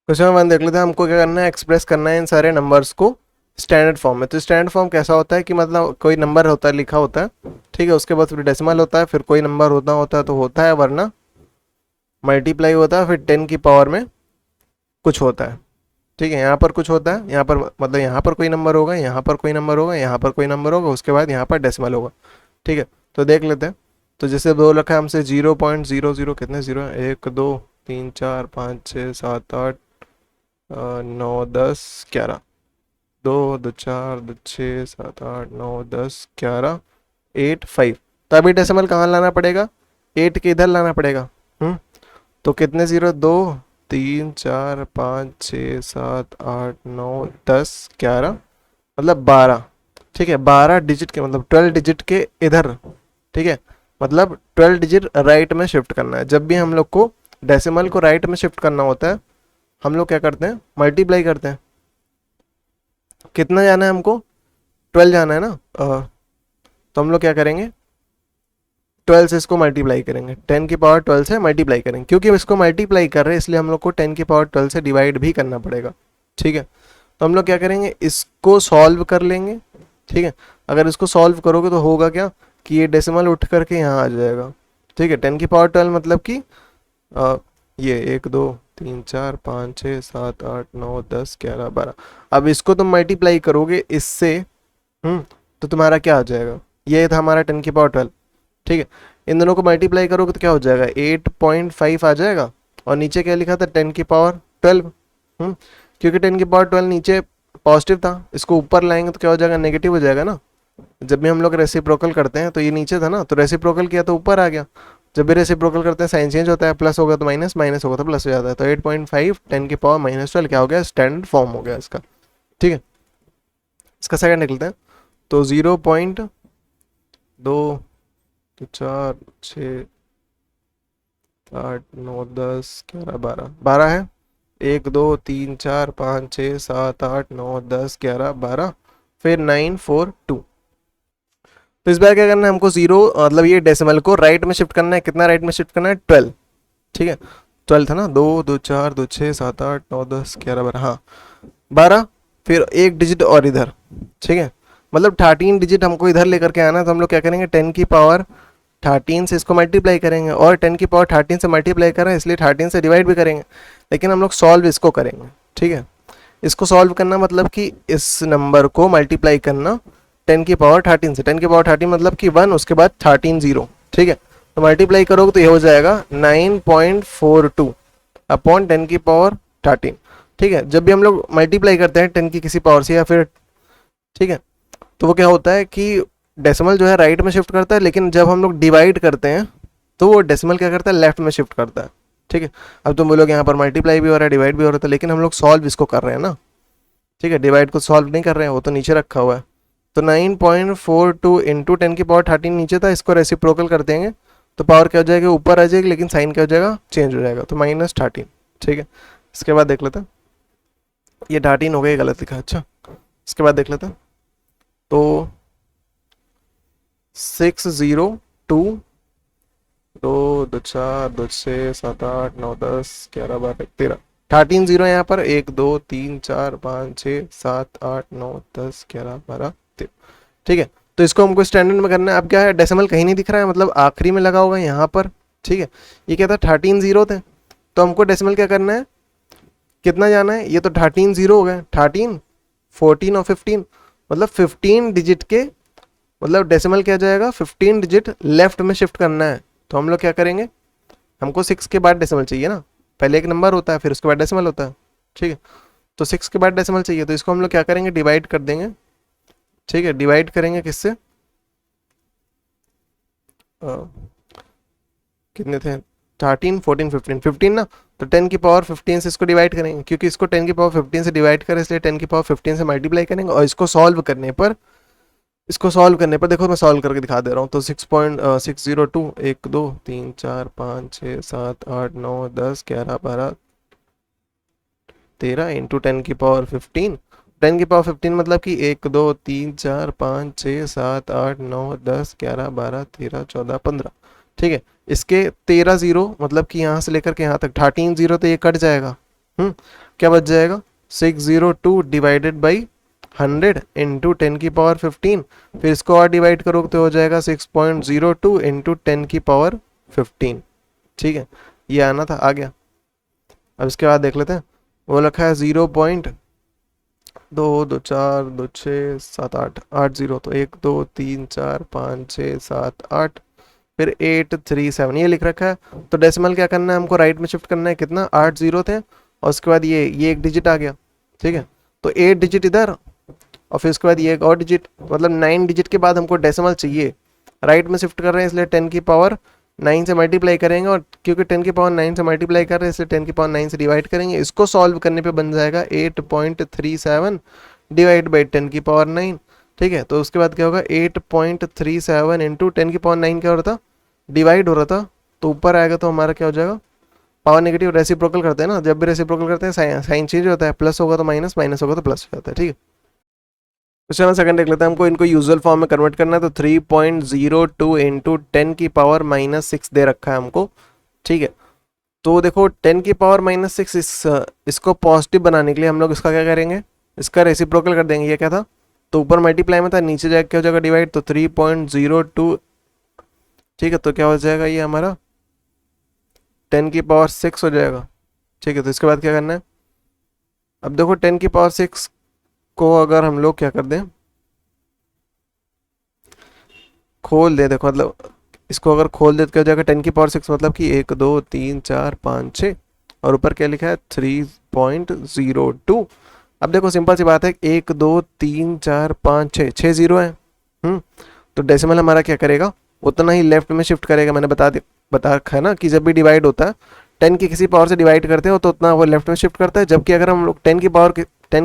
Question 1 देख लेते हैं। हमको क्या करना है, एक्सप्रेस करना है इन सारे नंबर्स को स्टैंडर्ड फॉर्म में। तो स्टैंडर्ड फॉर्म कैसा होता है कि मतलब कोई नंबर होता है, लिखा होता है, ठीक है, उसके बाद फिर डेसिमल होता है, फिर कोई नंबर होता है तो होता है, वरना मल्टीप्लाई होता है, फिर 10 की पावर में कुछ होता है, ठीक है। यहाँ पर कुछ होता है, यहाँ पर मतलब यहाँ पर कोई नंबर होगा, यहाँ पर कोई नंबर होगा, यहाँ पर कोई नंबर होगा, उसके बाद यहाँ पर डेसिमल होगा, ठीक है। तो देख लेते हैं। तो जैसे दो रखा है हमसे 0.00 कितने जीरो है, 1 2 3 4 5 6 7 8 9 10 11, 2 2 4 2 6 7 8 9 10 11 8 5। तो अभी डेसिमल कहाँ लाना पड़ेगा, 8 के इधर लाना पड़ेगा। तो कितने जीरो, 2 3 4 5 6 7 8 9 10 11, मतलब 12, ठीक है। 12 डिजिट के मतलब 12 डिजिट के इधर, ठीक है, मतलब 12 डिजिट राइट में शिफ्ट करना है। जब भी हम लोग को डेसिमल को राइट में शिफ्ट करना होता है, हम लोग क्या करते हैं, मल्टीप्लाई करते हैं। कितना जाना है हमको, 12 जाना है ना। तो हम लोग क्या करेंगे, 12 से इसको मल्टीप्लाई करेंगे, 10 की पावर 12 से मल्टीप्लाई करेंगे, क्योंकि इसको मल्टीप्लाई कर रहे हैं इसलिए हम लोग को 10 की पावर 12 से डिवाइड भी करना पड़ेगा, ठीक है। तो हम लोग क्या करेंगे, इसको सॉल्व कर लेंगे, ठीक है। अगर इसको सॉल्व करोगे तो होगा क्या कि ये डेसिमल उठ करके यहाँ आ जाएगा, ठीक है। 10 की पावर 12 मतलब कि ये 1 2 3 4 5 6 7 8 9 10 11 12। अब इसको तुम मल्टीप्लाई करोगे इससे, तो तुम्हारा क्या आ जाएगा, ये था हमारा 10 की पावर 12, ठीक है। इन दोनों को मल्टीप्लाई करोगे तो क्या हो जाएगा, 8.5 आ जाएगा। और नीचे क्या लिखा था, 10 की पावर 12, क्योंकि 10 की पावर 12 नीचे पॉजिटिव था, इसको ऊपर लाएंगे तो क्या हो जाएगा, नेगेटिव हो जाएगा ना। जब भी हम लोग रेसिप्रोकल करते हैं तो ये नीचे था ना, तो रेसिप्रोकल किया तो ऊपर आ गया। जब भी रेसिप्रोकल करते हैं साइन चेंज होता है, प्लस होगा तो माइनस, माइनस होगा तो प्लस हो जाता है। तो 8.5 10 की पावर -12 क्या हो गया, स्टैंडर्ड फॉर्म हो गया इसका, ठीक है। इसका सेकंड निकलते हैं। तो 0.2 तो 4 6 8 9 10 11 12, 12 है, 1 2 3 4 5 6 7 8 9 10 11 12, फिर 9 4 2। तो इस बार क्या करना है हमको, जीरो मतलब ये डेसिमल को राइट में शिफ्ट करना है। कितना राइट में शिफ्ट करना है, 12, ठीक है। 12 था ना, 2 2 4 2 6 7 8 9 10 11 12, हाँ 12, फिर एक डिजिट और इधर, ठीक है। मतलब 13 डिजिट हमको इधर लेकर के आना है। तो हम लोग क्या करेंगे, 10 की पावर 13 से इसको मल्टीप्लाई करेंगे, और 10 की पावर 13 से मल्टीप्लाई कर रहे हैं इसलिए 13 से डिवाइड भी करेंगे, लेकिन हम लोग सॉल्व इसको करेंगे, ठीक है। इसको सॉल्व करना मतलब कि इस नंबर को मल्टीप्लाई करना 10 की पावर 13 से। 10 की पावर 13 मतलब कि 1, उसके बाद 13 जीरो, ठीक है। तो मल्टीप्लाई करोगे तो ये हो जाएगा 9.42 अपॉन 10 की पावर 13, ठीक है। जब भी हम लोग मल्टीप्लाई करते हैं 10 की किसी पावर से या फिर, ठीक है, तो वो क्या होता है कि डेसिमल जो है राइट में शिफ्ट करता है, लेकिन जब हम लोग डिवाइड करते हैं तो वो डेसिमल क्या करता है, लेफ्ट में शिफ्ट करता है, ठीक है। अब तुम बोलोगे यहाँ पर मल्टीप्लाई भी हो रहा है, डिवाइड भी हो रहा था, लेकिन हम लोग सॉल्व इसको कर रहे हैं ना, ठीक है। डिवाइड को सॉल्व नहीं कर रहे हैं, वो तो नीचे रखा हुआ है। तो 9.42 इंटू 10 की पावर 13 नीचे था, इसको रेसिप्रोकल कर देंगे तो पावर क्या हो जाएगी, ऊपर आ जाएगी, लेकिन साइन क्या हो जाएगा, चेंज हो जाएगा, तो -13, ठीक है। इसके बाद देख लेते हैं, ये 13 हो गई, गलत लिखा, अच्छा। इसके बाद देख लेते हैं। तो 602 2 2 4 2 6 7 8 9 10 11 12 13, 13 जीरो यहाँ पर, 1 2 3 4 5 6 7 8 9 10 11 12 13, ठीक है। तो इसको हमको स्टैंडर्ड में करना है। अब क्या है, डेसिमल कहीं नहीं दिख रहा है, मतलब आखिरी में लगा होगा यहाँ पर, ठीक है। ये क्या था, 13 जीरो थे, तो हमको डेसिमल क्या करना है, कितना जाना है, ये तो 13 जीरो हो गए, 13 14 और 15, मतलब 15 डिजिट के, मतलब डेसिमल क्या जाएगा, 15 डिजिट लेफ्ट में शिफ्ट करना है। तो हम लोग क्या करेंगे, हमको 6 के बाद डेसिमल चाहिए ना, पहले एक नंबर होता है फिर उसके बाद डेसिमल होता है, ठीक है। तो 6 के बाद डेसिमल चाहिए, तो इसको हम लोग क्या करेंगे, डिवाइड कर देंगे, ठीक है। डिवाइड करेंगे किससे, कितने थे, 13 14 15 15 ना, तो 10 की पावर 15 से इसको डिवाइड करेंगे, क्योंकि इसको 10 की पावर 15 से डिवाइड करें इसलिए 10 की पावर 15 से मल्टीप्लाई करेंगे। और इसको सॉल्व करने पर, देखो मैं सॉल्व करके दिखा दे रहा हूँ। तो 6.602 1 2 3 4 5 6 7 8 9 10 11 12 13 इंटू 10 की पावर 15, 10 की पावर 15 मतलब कि 1 2 3 4 5 6 7 8 9 10 11 12 13 14 15, ठीक है। इसके 13 जीरो मतलब कि यहाँ से लेकर के यहाँ तक 13 जीरो, तो ये कट जाएगा, क्या बच जाएगा 602 डिवाइडेड बाई 100 इंटू 10 की पावर 15। फिर इसको और डिवाइड करोगे तो हो जाएगा 6.02 इंटू 10 की पावर 15। ठीक है, ये आना था, आ गया। अब इसके बाद देख लेते हैं, वो लिखा है 0.2 2 4 2 6 7 8 8 0, तो 1 2 3 4 5 6 7 8, फिर 837 ये लिख रखा है। तो डेसिमल क्या करना है हमको, राइट में शिफ्ट करना है, कितना 8 जीरो थे और उसके बाद ये एक डिजिट आ गया। ठीक है, तो 8 डिजिट इधर और फिर उसके बाद ये एक और डिजिट, मतलब 9 डिजिट के बाद हमको डेसिमल चाहिए। राइट में शिफ्ट कर रहे हैं इसलिए 10 की पावर 9 से मल्टीप्लाई करेंगे, और क्योंकि 10 की पावर 9 से मल्टीप्लाई कर रहे हैं इसलिए 10 की पावर 9 से डिवाइड करेंगे। इसको सॉल्व करने पे बन जाएगा 8.37 डिवाइड बाई 10 की पावर 9। ठीक है, तो उसके बाद क्या होगा 8.37 इंटू 10 की पावर 9 क्या हो रहा था, डिवाइड हो रहा था, तो ऊपर आएगा तो हमारा क्या हो जाएगा, पावर नेगेटिव रेसिप्रोकल करते हैं ना, जब भी रेसिप्रोकल करते हैं साइन चेंज होता है, प्लस होगा तो माइनस, माइनस होगा तो प्लस हो जाता है। ठीक है, तो चलो सेकंड देख लेते हैं, हमको इनको यूजुअल फॉर्म में कन्वर्ट करना है, तो 3.02 इंटू 10 की पावर-6 दे रखा है हमको। ठीक है, तो देखो 10 की पावर-6 इसको पॉजिटिव बनाने के लिए हम लोग इसका क्या करेंगे, इसका रेसिप्रोकल कर देंगे। ये क्या था, तो ऊपर मल्टीप्लाई में था, नीचे जाके क्या हो जाएगा डिवाइड, तो 3.02। ठीक है, तो क्या हो जाएगा ये हमारा 10 की पावर 6 हो जाएगा। ठीक है, तो इसके बाद क्या करना है, अब देखो 10 की पावर 6 को अगर हम लोग क्या कर दें, खोल दे, देखो मतलब इसको अगर खोल दे तो क्या हो जाएगा 10 की पावर 6 मतलब कि 1 2 3 4 5 6, और ऊपर क्या लिखा है 3.02। अब देखो सिंपल सी बात है, 1 2 3 4 5 6 6 जीरो है। तो डेसिमल हमारा क्या करेगा, उतना ही लेफ्ट में शिफ्ट करेगा। मैंने बता रखा है ना कि जब भी डिवाइड होता है 10 की किसी पावर से डिवाइड करते हो तो उतना वो लेफ्ट में शिफ्ट करता है, जबकि अगर हम लोग 10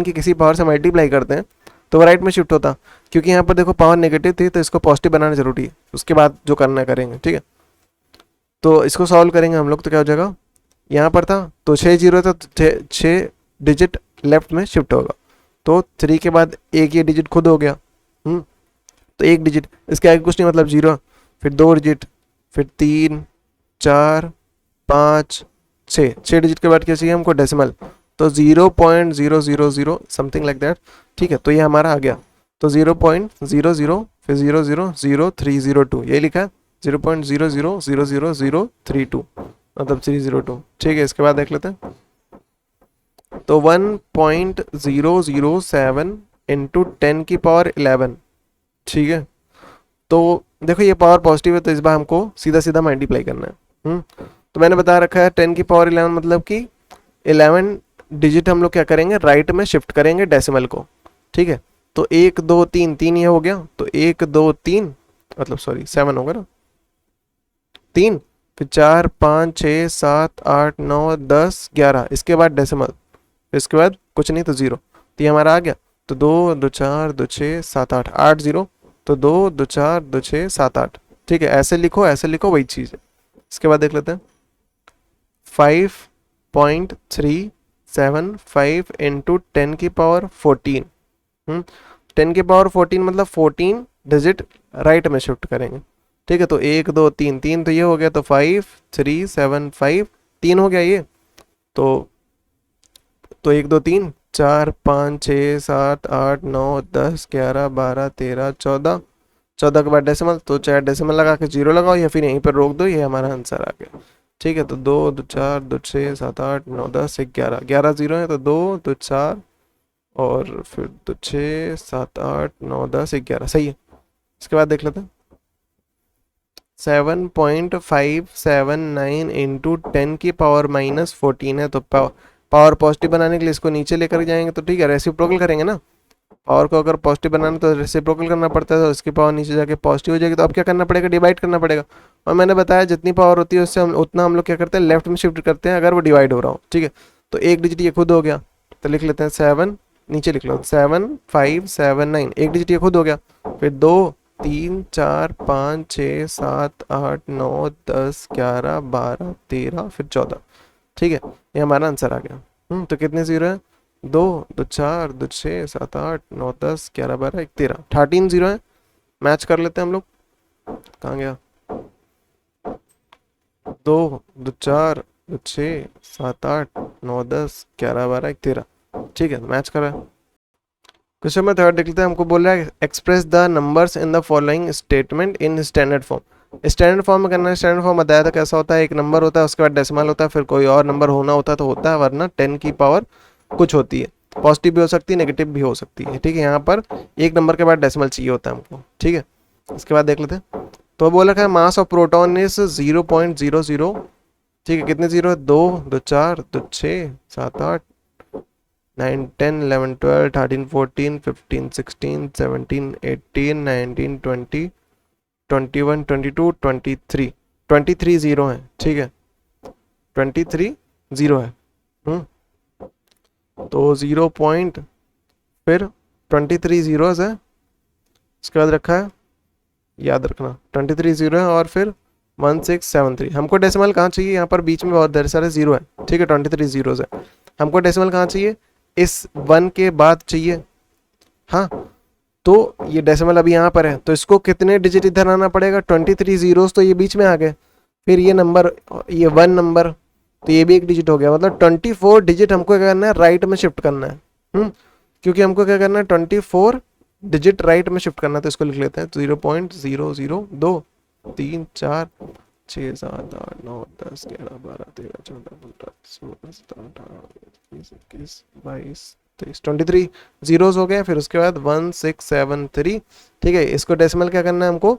की किसी पावर से मल्टीप्लाई करते हैं तो वो राइट में शिफ्ट होता। क्योंकि यहाँ पर देखो पावर नेगेटिव थी तो इसको पॉजिटिव बनाना जरूरी है, उसके बाद जो करना है करेंगे। ठीक है, तो इसको सॉल्व करेंगे हम लोग, तो क्या हो जाएगा, यहाँ पर था तो 6 जीरो था, तो 6 डिजिट लेफ्ट में शिफ्ट होगा, तो 3 के बाद एक ये डिजिट खुद हो गया। तो एक डिजिट, इसके आगे कुछ नहीं, मतलब जीरो, फिर 2 डिजिट, फिर 3 4 5 6 डिजिट के बाद क्या चाहिए हमको, डेसिमल, तो 0.000 समथिंग लाइक दैट। ठीक है, तो ये हमारा आ गया, तो 0.00 फिर 0.00302 ये लिखा है, 0.000032 मतलब 302। ठीक है, इसके बाद देख लेते हैं, तो 1.007 इंटू 10 की पावर 11। ठीक है, तो देखो ये पावर पॉजिटिव है तो इस बार हमको सीधा सीधा मल्टीप्लाई करना है। तो मैंने बता रखा है 10 की पावर 11 मतलब कि 11 डिजिट हम लोग क्या करेंगे, राइट में शिफ्ट करेंगे डेसिमल को। ठीक है, तो 1 2 3 ये हो गया, तो 1 2 3 मतलब सॉरी 7 होगा ना, 3, फिर 4 5 6 7 8 9 10 11, इसके बाद डेसिमल, इसके बाद कुछ नहीं तो जीरो, तो ये हमारा आ गया। तो 2 2 4 2 6 7 8 8 जीरो, तो 2 2 4 2 6 7 8। ठीक है, ऐसे लिखो ऐसे लिखो, वही चीज़ है। इसके बाद देख लेते हैं, 5.375 इंटू 10 की पावर 14। 10 की पावर 14 मतलब 14 डिजिट राइट में शिफ्ट करेंगे। ठीक है, तो 1 2 3 तो ये हो गया, तो 5 3 7 5 3 हो गया ये, तो 1 2 3 4 5 6 7 8 9 10 11 12 13 14, 14 के बाद डेसिमल, तो चाहे डेसिमल लगा के जीरो लगाओ या फिर यहीं पर रोक दो, ये हमारा आंसर आ गया। ठीक है, तो 2 2 4 2 6 7 8 9 10 11 11 जीरो है, तो 2 2 4 और फिर 2 6 7 8 9 10 11 सही है। इसके बाद देख लेते हैं, 7.579 इंटू 10 की पावर-14 है, तो पावर पॉजिटिव बनाने के लिए इसको नीचे लेकर जाएंगे तो ठीक है, रेसिप्रोकल करेंगे ना, पावर को अगर पॉजिटिव बनाना तो रेसिप्रोकल करना पड़ता है, तो इसकी पावर नीचे जाके पॉजिटिव हो जाएगी, तो अब क्या करना पड़ेगा, डिवाइड करना पड़ेगा। और मैंने बताया जितनी पावर होती है उससे हम उतना हम लोग क्या करते हैं, लेफ्ट में शिफ्ट करते हैं अगर वो डिवाइड हो रहा हो। ठीक है, तो एक डिजिट ये खुद हो गया, तो लिख लेते हैं 7, नीचे लिख लो 7579, एक डिजिट ये खुद हो गया, फिर 2 3 4 5 6 7 8 9 10 11 12 13 फिर 14। ठीक है, ये हमारा आंसर आ गया। तो कितने जीरो है, 2 2 4 2 6 7 8 9 10 11 12 13 जीरो है। मैच कर लेते हैं हम लोग, कहाँ गया, 2 2 4 दो 6 7 8 9 10 11 12 1 13। ठीक है, मैच कर रहा है। क्वेश्चन में थर्ड देख लेते हैं। हमको बोल रहा है express the numbers in the following statement in standard form. Standard form में करना है। स्टैंडर्ड फॉर्म बताया था कैसा होता है, एक नंबर होता है, उसके बाद डेसिमल होता है, फिर कोई और नंबर होना होता है तो होता है, वरना 10 की पावर कुछ होती है। पॉजिटिव भी हो सकती है, नेगेटिव भी हो सकती है। ठीक है, यहाँ पर एक नंबर के बाद डेसिमल चाहिए होता है हमको। ठीक है, इसके बाद देख लेते हैं। तो बोल रखा है मास ऑफ प्रोटॉन इज 0.00। ठीक है, कितने जीरो है, 2 2 4 2 6 7 8 9 10 11 12 13 14 15 16 17 18 19 20 21 22 23 23 जीरो है। ठीक है, 23 जीरो है। तो 0 पॉइंट फिर 23 जीरोस है, उसके बाद रखा है, याद रखना 23 जीरो है और फिर 1673। हमको डेसिमल कहाँ चाहिए, यहाँ पर बीच में बहुत ढेर सारे जीरो है। ठीक है, 23 जीरोस है। हमको डेसिमल कहाँ चाहिए, इस 1 के बाद चाहिए। हाँ, तो ये डेसिमल अभी यहाँ पर है, तो इसको कितने डिजिट इधर आना पड़ेगा, 23 जीरोस तो ये बीच में आ गए, फिर ये नंबर, ये 1 नंबर, तो ये भी एक डिजिट हो गया। मतलब 24 डिजिट हमको क्या करना है, राइट में शिफ्ट करना है। क्योंकि हमको क्या करना है, 24 डिजिट राइट में शिफ्ट करना है। तो इसको लिख लेते हैं 0.002 3 4 6 7 8 9 10 11 12 13 14 15 16 17 18 19 20 21 23 23 जीरोस हो गए। फिर उसके बाद 1673। ठीक है, इसको डेसिमल क्या करना है, हमको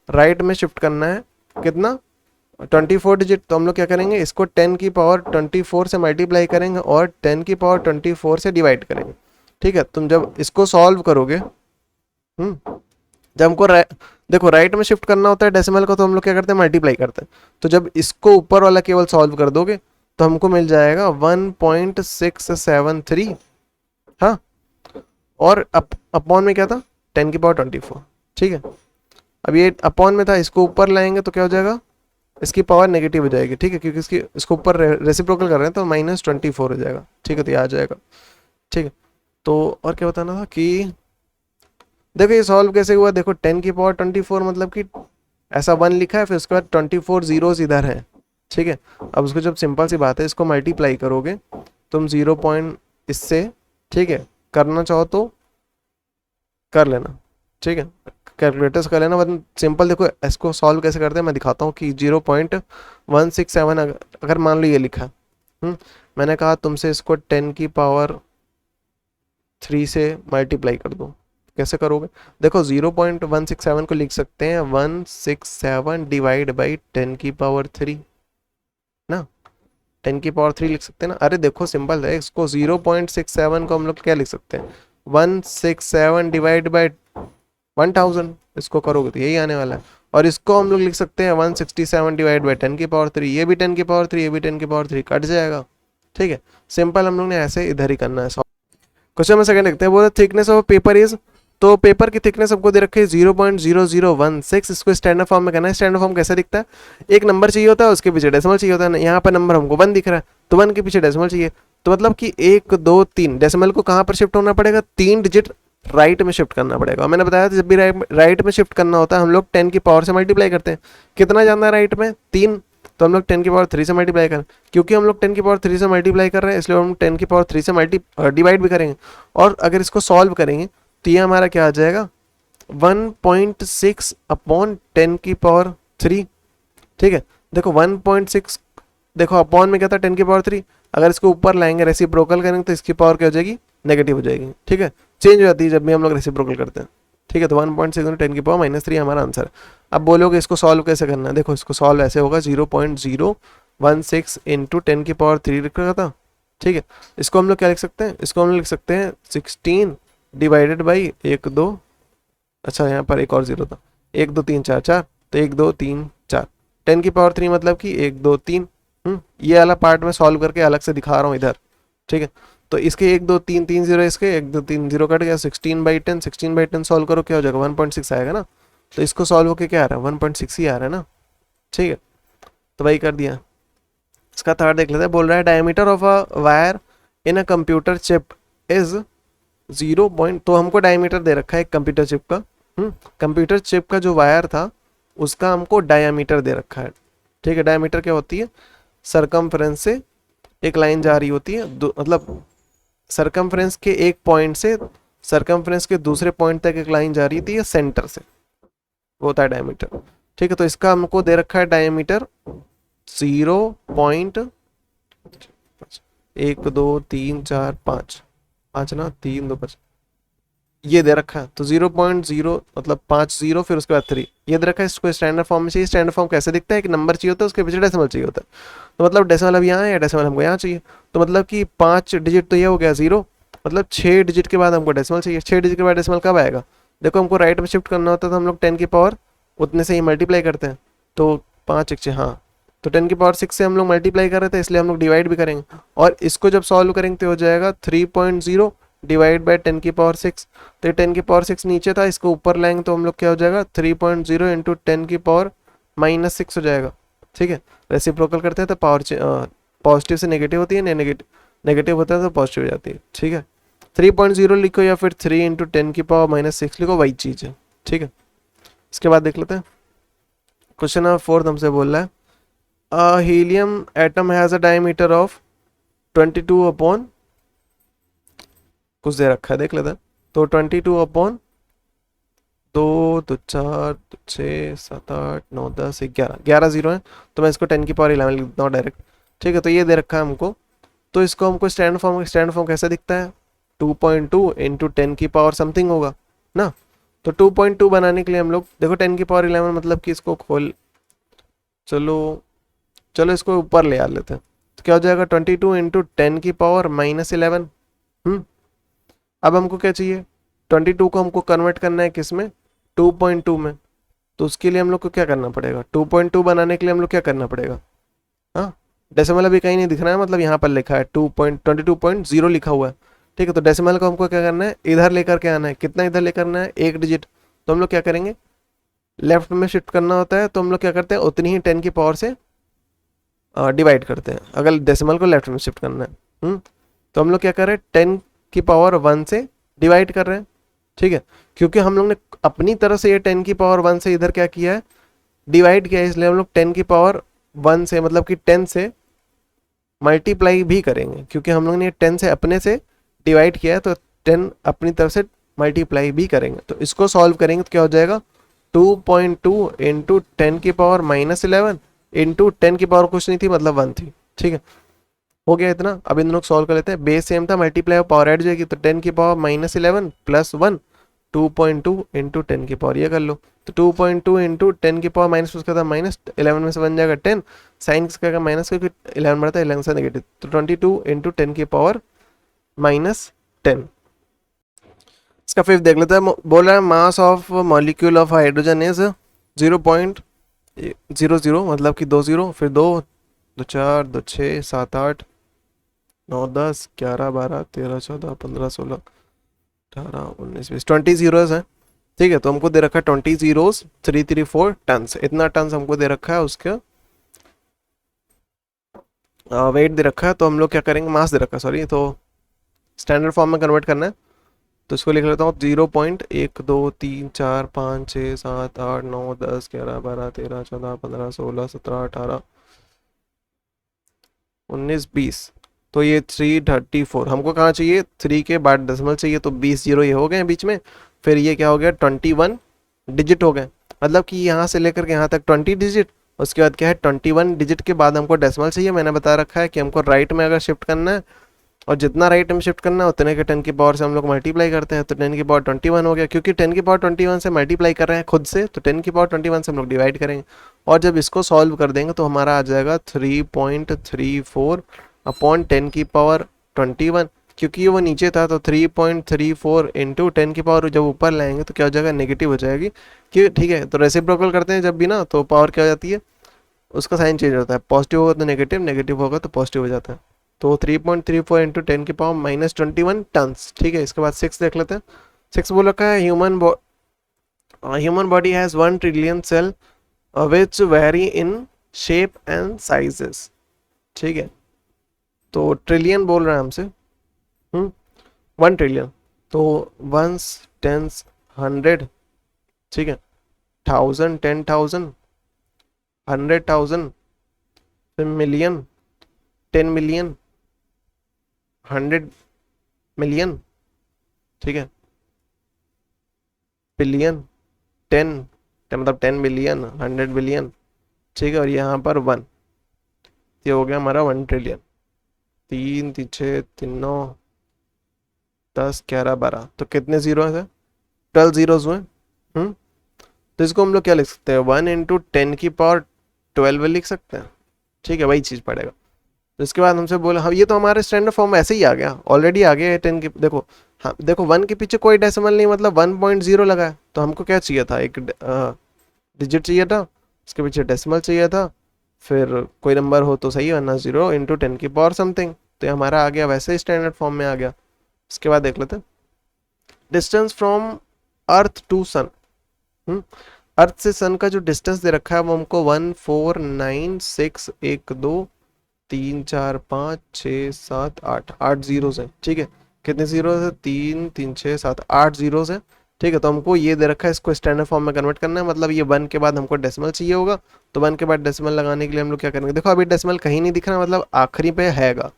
राइट में शिफ्ट करना है। कितना, 24 डिजिट। तो हम लोग क्या करेंगे, इसको 10 की पावर 24 से मल्टीप्लाई करेंगे और 10 की पावर 24 से डिवाइड करेंगे। ठीक है, तुम जब इसको सॉल्व करोगे, जब हमको देखो राइट में शिफ्ट करना होता है डेसिमल को, तो हम लोग क्या करते हैं, मल्टीप्लाई करते हैं। तो जब इसको ऊपर वाला केवल सॉल्व कर दोगे तो हमको मिल जाएगा 1.673। हाँ, और अपॉन में क्या था, 10 की पावर 24। ठीक है, अब ये अपॉन में था, इसको ऊपर लाएंगे तो क्या हो जाएगा, इसकी पावर नेगेटिव हो जाएगी। ठीक है, क्योंकि इसको ऊपर रेसिप्रोकल कर रहे हैं तो -24 हो जाएगा। ठीक है, तो ये आ जाएगा। ठीक है, तो और क्या बताना था कि देखो ये सॉल्व कैसे हुआ। देखो 10 की पावर 24 मतलब कि ऐसा 1 लिखा है, फिर उसके बाद 24 जीरोस इधर है। ठीक है, अब उसको जब सिंपल सी बात है, इसको मल्टीप्लाई करोगे तुम 0 पॉइंट इससे, ठीक है, करना चाहो तो कर लेना। ठीक है, कैलकुलेटर से कर लेना, मतलब सिंपल। देखो इसको सॉल्व कैसे करते हैं मैं दिखाता हूँ कि 0.167 अगर मान लो ये लिखा, मैंने कहा तुमसे इसको 10 की पावर 3 से मल्टीप्लाई कर दो। कैसे करोगे, देखो 0.167 को लिख सकते हैं 167 डिवाइड बाई 10 की पावर 3 ना, 10 की पावर 3 लिख सकते हैं ना। अरे देखो सिंपल है, इसको 0.67 को हम लोग क्या लिख सकते हैं, 167 डिवाइड बाई 1000। इसको करोगे तो यही आने वाला है। और इसको हम लोग लिख सकते हैं 167 डिवाइड बाई 10 की पावर 3। ये भी 10 की पावर 3, ये भी 10 की पावर 3, कट जाएगा। ठीक है, सिंपल हम लोग ने ऐसे इधर ही करना है। क्वेश्चन में सेकंड देखते हैं। बोला थिकनेस ऑफ पेपर इज, तो पेपर की थिकनेस हमको दे रखी है 0.0016। इसको स्टैंडर्ड फॉर्म में करना है। स्टैंडर्ड फॉर्म कैसा दिखता है, एक नंबर चाहिए होता है, उसके पीछे डेसिमल चाहिए होता है। यहाँ पर नंबर हमको 1 दिख रहा है, तो 1 के पीछे डेसिमल चाहिए। तो मतलब कि 1 2 3 डेसिमल को कहाँ पर शिफ्ट होना पड़ेगा, 3 डिजिट राइट में शिफ्ट करना पड़ेगा। और मैंने बताया था जब भी राइट में शिफ्ट करना होता है हम लोग 10 की पावर से मल्टीप्लाई करते हैं। कितना जाना है राइट में, 3, तो हम लोग 10 की पावर 3 से मल्टीप्लाई करें। क्योंकि हम लोग 10 की पावर 3 से मल्टीप्लाई कर रहे हैं, इसलिए हम 10 की पावर 3 से डिवाइड भी करेंगे। और अगर इसको सॉल्व करेंगे तो ये हमारा क्या आ जाएगा, 1.6 अपॉन 10 की पावर 3। ठीक है, देखो 1.6, देखो अपॉन में क्या था, 10 की पावर 3। अगर इसको ऊपर लाएंगे रेसिप्रोकल करेंगे तो इसकी पावर क्या हो जाएगी, नेगेटिव हो जाएगी। ठीक है, चेंज हो जाती है जब भी हम लोग रेसिप्रोकल करते हैं। ठीक है, तो 1.6 10 की पावर -3 हमारा आंसर। अब बोलोगे इसको सॉल्व कैसे करना है, देखो इसको सॉल्व ऐसे होगा, 0.016 इंटू 10 की पावर 3 लिख रखा था। ठीक है, इसको हम लोग क्या लिख सकते हैं, इसको हम लोग लिख सकते हैं 16 डिवाइडेड बाई 1 2, अच्छा यहाँ पर एक और जीरो था, 1 2 3 4 4, तो 1 2 3 4, 10 की पावर 3 मतलब कि 1 2 3। ये वाला पार्ट में सॉल्व करके अलग से दिखा रहा हूँ इधर। ठीक है, तो इसके 1 2 3 3 जीरो, इसके 1 2 3 जीरो कट गया, 16/10, 16/10 सॉल्व करो क्या हो जाएगा, 1.6 आएगा ना। तो इसको सॉल्व होके क्या आ रहा है, 1.6 ही आ रहा है ना। ठीक है, तो वही कर दिया। इसका थर्ड देख लेते हैं। बोल रहा है diameter of a wire in a computer chip is 0 point, तो हमको डायमीटर दे रखा है एक कंप्यूटर चिप का। कंप्यूटर चिप का जो वायर था उसका हमको डायमीटर दे रखा है। ठीक है, डायमीटर क्या होती है, सरकमफ्रेंस से एक लाइन जा रही होती है, मतलब सरकमफ्रेंस के एक पॉइंट से सरकमफ्रेंस के दूसरे पॉइंट तक एक लाइन जा रही थी, सेंटर से, वो होता है डायमीटर। ठीक है, तो इसका हमको दे रखा है डायमीटर 0.1 2 3 4 5 5 ना 3 2 5 ये दे रखा है, तो 0.0 मतलब 50 फिर उसके बाद 3 ये दे रखा है। इसको स्टैंडर्ड फॉर्म में चाहिए। स्टैंडर्ड फॉर्म कैसे दिखता है कि नंबर चाहिए होता है, उसके पीछे डेसिमल चाहिए होता है। तो मतलब डेसिमल अब यहाँ है या डेसिमल हमको यहाँ चाहिए, तो मतलब कि 5 डिजिट तो ये हो गया 0, मतलब 6 डिजिट के बाद हमको डेसिमल चाहिए। 6 डिजिट के बाद डेसिमल कब आएगा, देखो हमको राइट में शिफ्ट करना होता है तो हम लोग 10 की पावर उतने से ही मल्टीप्लाई करते हैं, तो 5 1 6 हाँ, तो 10 की पावर 6 से हम लोग मल्टीप्लाई कर रहे थे, इसलिए हम लोग डिवाइड भी करेंगे। और इसको जब सॉल्व करेंगे तो हो जाएगा 3.0 डिवाइड बाई 10 की पावर 6। तो 10 की पावर 6 नीचे था, इसको ऊपर लाएंगे तो हम लोग क्या हो जाएगा 3.0 इंटू 10 की पावर -6 हो जाएगा। ठीक है, रेसिप्रोकल करते हैं तो पावर पॉजिटिव से नेगेटिव होती है, नेगेटिव नेगेटिव होता है तो पॉजिटिव हो जाती है। ठीक है, 3.0 लिखो या फिर 3 इंटू 10 की पावर -6 लिखो, वही चीज़ है। ठीक है, इसके बाद देख लेते हैं क्वेश्चन नंबर 4 हमसे बोल रहा है helium atom has a diameter of 22 upon कुछ दे रखा है, देख लेते हैं। तो 22 अपॉन 2 2 4 2 6 7 8 9 10 11 11 जीरो है, तो मैं इसको 10 की पावर 11 लिख देता हूँ डायरेक्ट। ठीक है, तो ये दे रखा है हमको, तो इसको हमको स्टैंड फॉर्म कैसा दिखता है 2.2 इंटू 10 की पावर समथिंग होगा ना। तो 2.2 बनाने के लिए हम लोग देखो 10 की पावर 11 मतलब कि इसको खोल, चलो चलो इसको ऊपर ले आ लेते हैं, तो क्या हो जाएगा 22 इंटू 10 की पावर -11। अब हमको क्या चाहिए 22 को हमको कन्वर्ट करना है किस में 2.2 में, तो उसके लिए हम लोग को क्या करना पड़ेगा 2.2 बनाने के लिए हम लोग क्या करना पड़ेगा, हाँ डेसिमल अभी कहीं नहीं दिख रहा है, मतलब यहाँ पर लिखा है 22.0 लिखा हुआ है। ठीक है, तो डेसिमल को हमको क्या करना है इधर लेकर के आना है, कितना इधर लेकर आना है 1 डिजिट, तो हम लोग क्या करेंगे लेफ्ट में शिफ्ट करना होता है, तो हम लोग क्या करते हैं उतनी ही 10 की पावर से डिवाइड करते हैं, अगर डेसिमल को लेफ्ट में शिफ्ट करना है। तो हम लोग क्या कर रहे हैं 10 की पावर 1 से डिवाइड कर रहे हैं। ठीक है, क्योंकि हम लोग ने अपनी तरफ से ये 10 की पावर 1 से इधर क्या किया है डिवाइड किया है, इसलिए हम लोग 10 की पावर 1 से मतलब कि 10 से मल्टीप्लाई भी करेंगे, क्योंकि हम लोग ने 10 से अपने से डिवाइड किया है, तो 10 अपनी तरफ से मल्टीप्लाई भी करेंगे। तो इसको सॉल्व करेंगे तो क्या हो जाएगा 2.2 इंटू 10 की पावर -11 इंटू 10 की पावर कुछ नहीं थी मतलब 1 थी। ठीक है, हो गया इतना। अब इन दोनों को सॉल्व कर लेते हैं, बेस सेम था मल्टीप्लाई और पावर ऐड जाएगी, तो 10 की पावर -11 प्लस 1 2.2 इंटू 10 की पावर ये कर लो, तो 2.2 इंटू 10 की पावर माइनस उसका था -11 में से बन जाएगा 10, साइन किसका माइनस क्योंकि 11 बढ़ता है 11 से नेगेटिव, तो 22 इंटू 10 की पावर -10। इसका फिफ्थ देख लेते हैं, बोल रहा है mass of molecule of hydrogen is 0.00 मतलब कि 20, फिर 2 2 4 2 6 7 8 9 10 11 12 13 14 15 16 18 19 20 20 जीरोज हैं। ठीक है, तो हमको दे रखा है 20 जीरोज 334 टन, इतना टन हमको दे रखा है, उसका वेट दे रखा है, तो हम लोग क्या करेंगे मास दे रखा है सॉरी, तो स्टैंडर्ड फॉर्म में कन्वर्ट करना है, तो इसको लिख लेता हूँ 0.1 2 3 4 5 6 7 8 9 10 11 12 13 14 15 16 17 18 19 20, तो ये 334 हमको कहाँ चाहिए 3 के बाद डेसिमल चाहिए, तो 20 जीरो ये हो गए बीच में, फिर ये क्या हो गया 21 डिजिट हो गए, मतलब कि यहाँ से लेकर के यहाँ तक 20 डिजिट, उसके बाद क्या है 21 डिजिट के बाद हमको डेसिमल चाहिए। मैंने बता रखा है कि हमको राइट में अगर शिफ्ट करना है और जितना राइट में शिफ्ट करना है उतने के 10 की पावर से हम लोग मल्टीप्लाई करते हैं, तो 10 की पावर 21 हो गया, क्योंकि 10 की पावर 21 से मल्टीप्लाई कर रहे हैं खुद से, तो 10 की पावर 21 से हम लोग डिवाइड करेंगे, और जब इसको सॉल्व कर देंगे तो हमारा आ जाएगा 3.34 अपॉन 10 की पावर 21, क्योंकि वो नीचे था तो 3.34 इंटू 10 की पावर जब ऊपर लाएंगे तो क्या हो जाएगा नेगेटिव हो जाएगी, कि ठीक है, तो रेसिप्रोकल करते हैं जब भी ना, तो पावर क्या हो जाती है उसका साइन चेंज होता है, पॉजिटिव होगा तो नेगेटिव, नेगेटिव होगा तो पॉजिटिव हो जाता है, तो 3.34 इंटू 10 की पावर -21 टन्स। ठीक है, इसके बाद 6 देख लेते हैं। 6 बोल रखा है human body has 1 trillion cell which vary in shape and sizes. ठीक है, तो ट्रिलियन बोल रहा है हमसे 1 ट्रिलियन, तो 1s 10s 100, ठीक है 1000 10,000 100,000 फिर मिलियन 10 मिलियन, 100 मिलियन, ठीक है, बिलियन, 10, मतलब 10 बिलियन, 100 बिलियन, ठीक है, और यहाँ पर 1, ये हो गया हमारा 1 ट्रिलियन। 3 3 6 3 9 10 11 12, तो कितने जीरो हैं सर? 12 जीरोज हुए। तो इसको हम लोग क्या लिख सकते हैं, 1 × 10⁻12 लिख सकते हैं, ठीक है, वही चीज़ पड़ेगा। तो इसके बाद हमसे बोला, हाँ ये तो हमारे स्टैंडर्ड फॉर्म ऐसे ही आ गया, ऑलरेडी आ गया है 10 की, देखो, हाँ देखो 1 के पीछे कोई डेसिमल नहीं, मतलब 1.0 लगा है, तो हमको क्या चाहिए था, एक डिजिट चाहिए था, उसके पीछे डेसिमल चाहिए था, फिर कोई नंबर हो तो सही, वरना 0 × 10⁻ समथिंग, तो ये हमारा आ गया, वैसे ही स्टैंडर्ड फॉर्म में आ गया। उसके बाद देख लेते हैं, डिस्टेंस फ्रॉम अर्थ टू सन। अर्थ से सन का जो डिस्टेंस दे रखा है वो हमको 1 4 9 6 1 2 3 4 5 6 7 8, 8 जीरोस है, ठीक है, कितने जीरोस है, 3 3 6 7 8 जीरोस है, ठीक है। तो हमको ये दे रखा है, इसको स्टैंडर्ड फॉर्म में कन्वर्ट करना है, मतलब ये 1 के बाद हमको डेसिमल चाहिए होगा, तो 1 के बाद डेसिमल लगाने के लिए हम लोग क्या करेंगे, देखो अभी डेसिमल कहीं नहीं दिख रहा, मतलब आखिरी पे हैगा,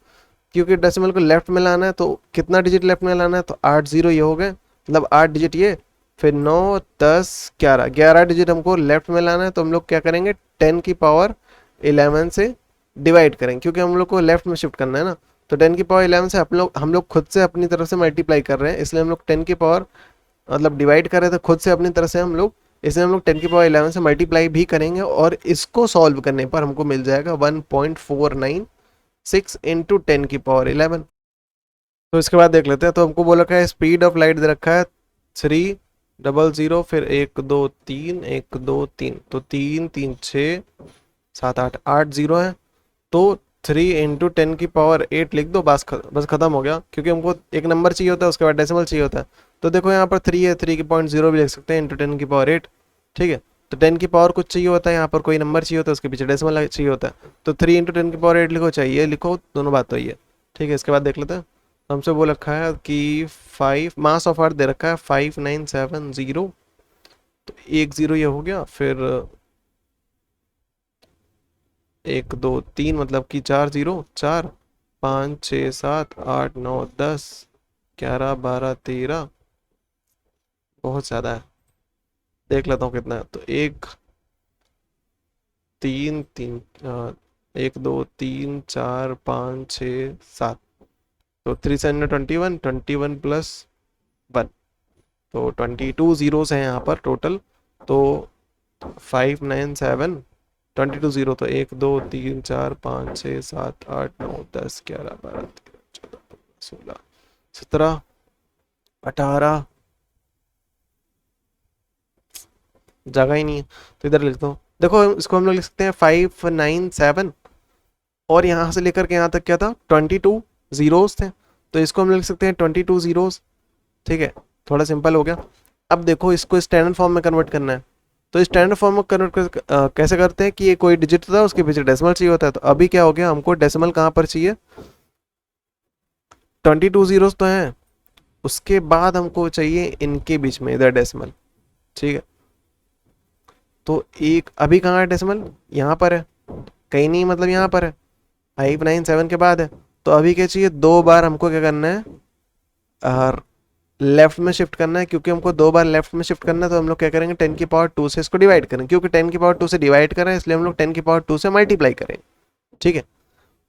क्योंकि डेसिमल को लेफ्ट में लाना है, तो कितना डिजिट लेफ्ट में लाना है, तो 8 जीरो ये हो गए, मतलब 8 डिजिट ये, फिर 9 10 11, 11 डिजिट हमको लेफ्ट में लाना है, तो हम लोग क्या करेंगे, 10⁻11 से डिवाइड करेंगे, क्योंकि हम लोग को लेफ्ट में शिफ्ट करना है ना, तो 10⁻11 से हम लोग खुद से अपनी तरफ से मल्टीप्लाई कर रहे हैं, इसलिए हम लोग 10 की पावर, मतलब डिवाइड कर रहे थे खुद से अपनी तरफ से हम लोग, इसलिए हम लोग 10⁻11 से मल्टीप्लाई भी करेंगे, और इसको सॉल्व करने पर हमको मिल जाएगा 1.496 × 10⁻11। तो इसके बाद देख लेते हैं, तो हमको बोला क्या है, स्पीड ऑफ लाइट दे रखा है 300, फिर 1 2 3 1 2 3, तो 3 3 6 7 8, 8 जीरो है, तो 3 × 10⁸ लिख दो, बस खत्म हो गया, क्योंकि हमको एक नंबर चाहिए होता है, उसके बाद डेसिमल चाहिए होता है, तो देखो यहाँ पर 3 है, 3 की पॉइंट 0 भी लिख सकते हैं, × 10⁸, ठीक है। तो 10 की पावर कुछ चाहिए होता है, यहाँ पर कोई नंबर चाहिए होता है, उसके पीछे डेसिमल चाहिए होता है, तो 3 × 10⁸ लिखो, चाहिए लिखो, दोनों बात तो ही है, ठीक है। इसके बाद देख लेते हैं, हमसे वो रखा है कि 5 मास ऑफ अर्थ दे रखा है 5970, तो 1 जीरो ये हो गया, फिर 1 2 3, मतलब कि 4 जीरो, 4 5 6 7 8 9 10 11 12 13, बहुत ज़्यादा है, देख लेता हूँ कितना है, तो 1 3 3 1 2 3 4 5 6 7, तो 3 7 21, 21 प्लस 1, तो 22 जीरोस हैं यहाँ पर टोटल, तो 597, 22 जीरो, तो 1 2 3 4 5 6 7 8 9 10 11 12 13 14 15 16 17 18, जगह ही नहीं है, तो इधर लिखता हूँ, देखो इसको हम लोग लिख सकते हैं 597, और यहाँ से लेकर के यहाँ तक क्या था, 22 जीरोस थे, तो इसको हम लिख सकते हैं 22 जीरोस, ठीक है, थोड़ा सिंपल हो गया। अब देखो इसको स्टैंडर्ड फॉर्म में कन्वर्ट करना है, तो स्टैंडर्ड फॉर्म में कन्वर्ट कैसे करते हैं कि ये कोई डिजिट था, उसके पीछे डेसिमल चाहिए होता है, तो अभी क्या हो गया, हमको डेसिमल कहाँ पर चाहिए, 22 जीरोस तो हैं, उसके बाद हमको चाहिए इनके बीच में इधर डेसिमल, ठीक है। तो एक अभी कहाँ है डेसिमल, यहाँ पर है, कहीं नहीं, मतलब यहाँ पर है, 597 के बाद है, तो अभी क्या चाहिए, 2 बार हमको क्या करना है, लेफ्ट में शिफ्ट करना है, क्योंकि हमको 2 बार लेफ्ट में शिफ्ट करना है, तो हम लोग क्या करेंगे, 10⁻2 से इसको डिवाइड करेंगे, क्योंकि 10⁻2 से डिवाइड कर रहे हैं, इसलिए हम लोग 10⁻2 से मल्टीप्लाई करेंगे, ठीक है।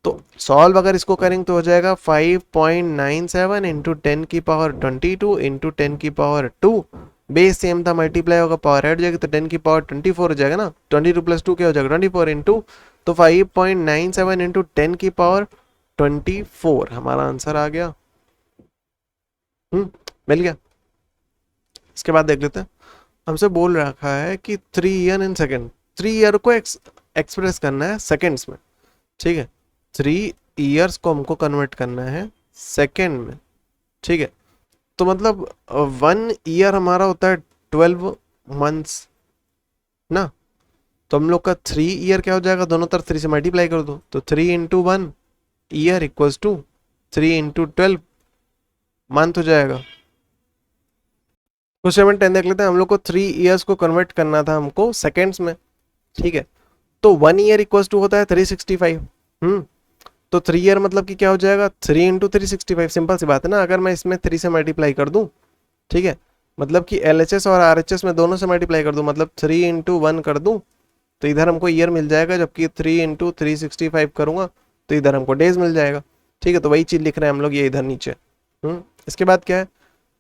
तो सॉल्व अगर इसको करेंगे तो हो जाएगा 5.97 इंटू 10⁻22 इंटू 10⁻2, बेस सेम था, मल्टीप्लाई होगा, पावर ऐड हो जाएगी, तो 10⁻24 हो जाएगा ना, 22 + 2 क्या हो जाएगा, 24 इंटू, तो 5.97 इंटू 10⁻24 हमारा आंसर आ गया। मिल गया। इसके बाद देख लेते हैं, हमसे बोल रखा है कि 3 ईयर इन सेकेंड, 3 ईयर को एक्सप्रेस करना है सेकेंड्स में, ठीक है, 3 ईयर्स को हमको कन्वर्ट करना है सेकेंड में, ठीक है। तो मतलब 1 ईयर हमारा होता है 12 मंथ्स ना, तो हम लोग का 3 ईयर क्या हो जाएगा, दोनों तरफ 3 से मल्टीप्लाई कर दो, तो 3 × 1 ईयर इक्वल्स टू 3 × 12 मंथ हो जाएगा। क्वेश्चन नंबर 10 देख लेते हैं, हम लोग को 3 ईयर्स को कन्वर्ट करना था हमको सेकेंड्स में, ठीक है, तो 1 ईयर इक्वल्स टू होता है 365, तो 3 ईयर मतलब कि क्या हो जाएगा, 3 इंटू 365, सिंपल सी बात है ना। अगर मैं इसमें 3 से मल्टीप्लाई कर दूं, ठीक है, मतलब कि LHS और RHS में दोनों से मल्टीप्लाई कर दूं, मतलब 3 इंटू 1 कर दूं, तो इधर हमको ईयर मिल जाएगा, जबकि 3 इंटू 365 करूंगा तो इधर हमको डेज मिल जाएगा। ठीक है, तो वही चीज़ लिख रहे हैं हम लोग ये इधर नीचे। इसके बाद क्या है,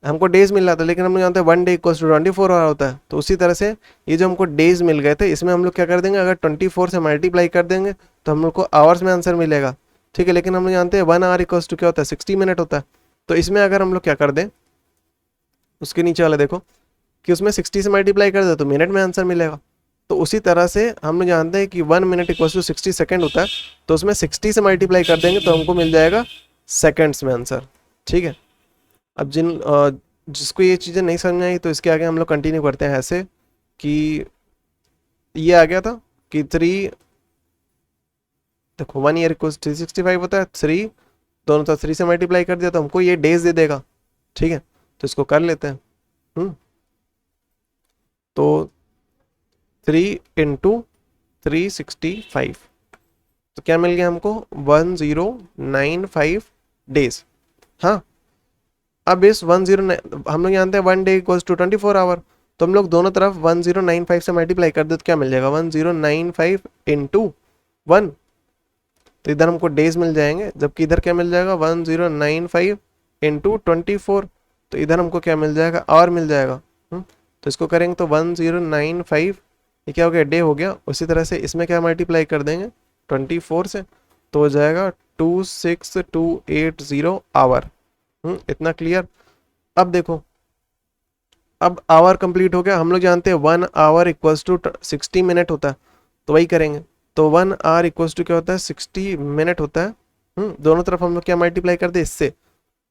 हमको डेज मिल रहा था, लेकिन हम लोग जानते हैं 1 डे इक्वल्स टू 24 आवर होता है। तो उसी तरह से ये जो हमको डेज मिल गए थे, इसमें हम लोग क्या कर देंगे, अगर 24 से मल्टीप्लाई कर देंगे तो हम लोग को आवर्स में आंसर मिलेगा। ठीक है, लेकिन हम लोग जानते हैं 1 आवर इक्वल्स टू क्या होता है, 60 मिनट होता है। तो इसमें अगर हम लोग क्या कर दें, उसके नीचे वाला देखो कि उसमें 60 से मल्टीप्लाई कर दे तो मिनट में आंसर मिलेगा। तो उसी तरह से हम लोग जानते हैं कि 1 मिनट इक्वल्स टू 60 सेकेंड होता है, तो उसमें 60 से मल्टीप्लाई कर देंगे तो हमको मिल जाएगा सेकेंड्स में आंसर। ठीक है, अब जिसको ये चीज़ें नहीं समझ आई तो इसके आगे हम लोग कंटिन्यू करते हैं ऐसे कि ये आ गया था कि 3, देखो 1 ईयर इक्वल्स 365 होता है, 3 दोनों तरफ 3 से मल्टीप्लाई कर दिया तो हमको ये डेज दे देगा। ठीक है, तो इसको कर लेते हैं। तो 3 इंटू 365, तो क्या मिल गया हमको, 1095 डेज। हाँ, अब इस 10 हम लोग जानते हैं 1 डे इक्वल्स टू 24 आवर, तो हम लोग दोनों तरफ 1095 से मल्टीप्लाई कर दे तो क्या मिल जाएगा, 1095 इंटू 1, तो इधर हमको डेज मिल जाएंगे, जबकि इधर क्या मिल जाएगा 1095 इंटू 24, तो इधर हमको क्या मिल जाएगा, आवर मिल जाएगा। तो इसको करेंगे तो 1095 ये क्या हो गया, डे हो गया। उसी तरह से इसमें क्या मल्टीप्लाई कर देंगे 24 से, तो हो जाएगा 26280 आवर। इतना क्लियर। अब देखो, अब आवर कंप्लीट हो गया। हम लोग जानते हैं 1 आवर इक्वल्स टू 60 मिनट होता है, तो वही करेंगे। तो 1 आवर इक्वल्स टू क्या होता है, 60 मिनट होता है। दोनों तरफ हम लोग क्या मल्टीप्लाई कर दे इससे,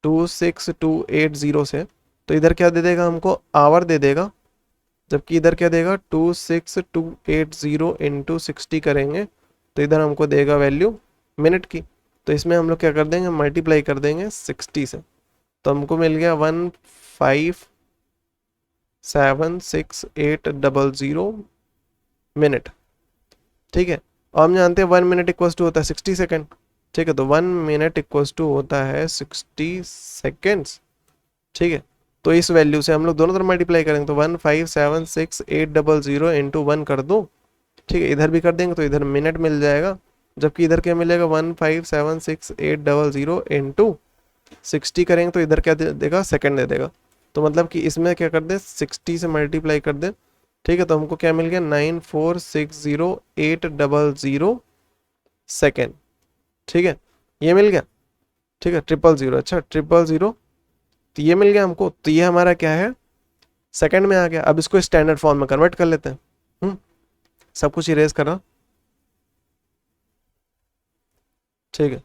26280 से, तो इधर क्या दे देगा हमको, आवर दे देगा, जबकि इधर क्या देगा 26280 इंटू 60 करेंगे तो इधर हमको देगा वैल्यू मिनट की। तो इसमें हम लोग क्या कर देंगे, मल्टीप्लाई कर देंगे 60 से, तो हमको मिल गया 1576800 मिनट। ठीक है, और हम जानते हैं 1 मिनट इक्वल्स टू होता है 60 सेकेंड। ठीक है, तो 1 मिनट इक्वल्स टू होता है 60 सेकेंड्स। ठीक है, तो इस वैल्यू से हम लोग दोनों तरफ मल्टीप्लाई करेंगे, तो 1576800 इंटू 1 कर दो। ठीक है, इधर भी कर देंगे तो इधर मिनट मिल जाएगा, जबकि इधर क्या मिलेगा 1576800 इंटू 60 करेंगे तो इधर क्या दे देगा, सेकेंड दे देगा। तो मतलब कि इसमें क्या कर दे, 60 से मल्टीप्लाई कर दे। ठीक है, तो हमको क्या मिल गया 9460800 सेकेंड। ठीक है, ये मिल गया। ठीक है, 000, अच्छा 000, तो ये मिल गया हमको। तो ये हमारा क्या है, सेकंड में आ गया। अब इसको स्टैंडर्ड फॉर्म में कन्वर्ट कर लेते हैं। सब कुछ इरेज करा। ठीक है,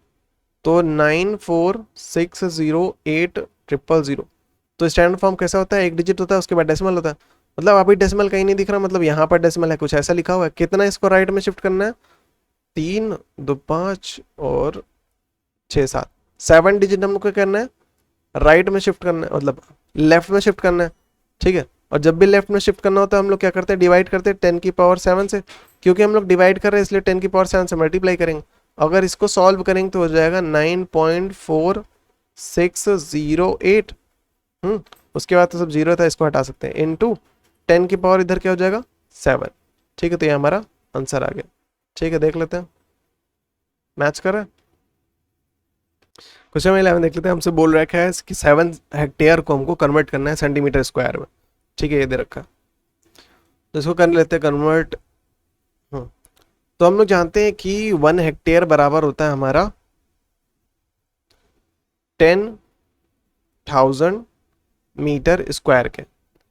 तो 9460800, तो स्टैंडर्ड फॉर्म कैसा होता है, एक डिजिट होता है उसके बाद डेसिमल होता है। मतलब अभी डेसिमल कहीं नहीं दिख रहा, मतलब यहाँ पर डेसिमल है, कुछ ऐसा लिखा हुआ है। कितना इसको राइट में शिफ्ट करना है, 3 2 5 और 6 7, 7 डिजिट हमको क्या करना है, राइट में शिफ्ट करना है, मतलब लेफ्ट में शिफ्ट करना है। ठीक है, और जब भी लेफ्ट में शिफ्ट करना होता है हम लोग क्या करते हैं, डिवाइड करते हैं 10 की पावर 7 से। क्योंकि हम लोग डिवाइड कर रहे हैं इसलिए 10 की पावर 7 से मल्टीप्लाई करेंगे। अगर इसको सॉल्व करेंगे तो हो जाएगा 9.4608। उसके बाद तो सब जीरो था, इसको हटा सकते हैं, इनटू 10 की पावर इधर क्या हो जाएगा 7। ठीक है, तो ये हमारा आंसर आ गया। ठीक है, देख लेते हैं मैच कर रहा है। क्वेश्चन 11 देख लेते हैं। हमसे बोल रखा है कि 7 हेक्टेयर को हमको कन्वर्ट करना है सेंटीमीटर स्क्वायर में। ठीक है, ये दे रखा है, तो इसको कर लेते हैं कन्वर्ट। तो हम लोग जानते हैं कि 1 हेक्टेयर बराबर होता है हमारा 10,000 मीटर स्क्वायर के।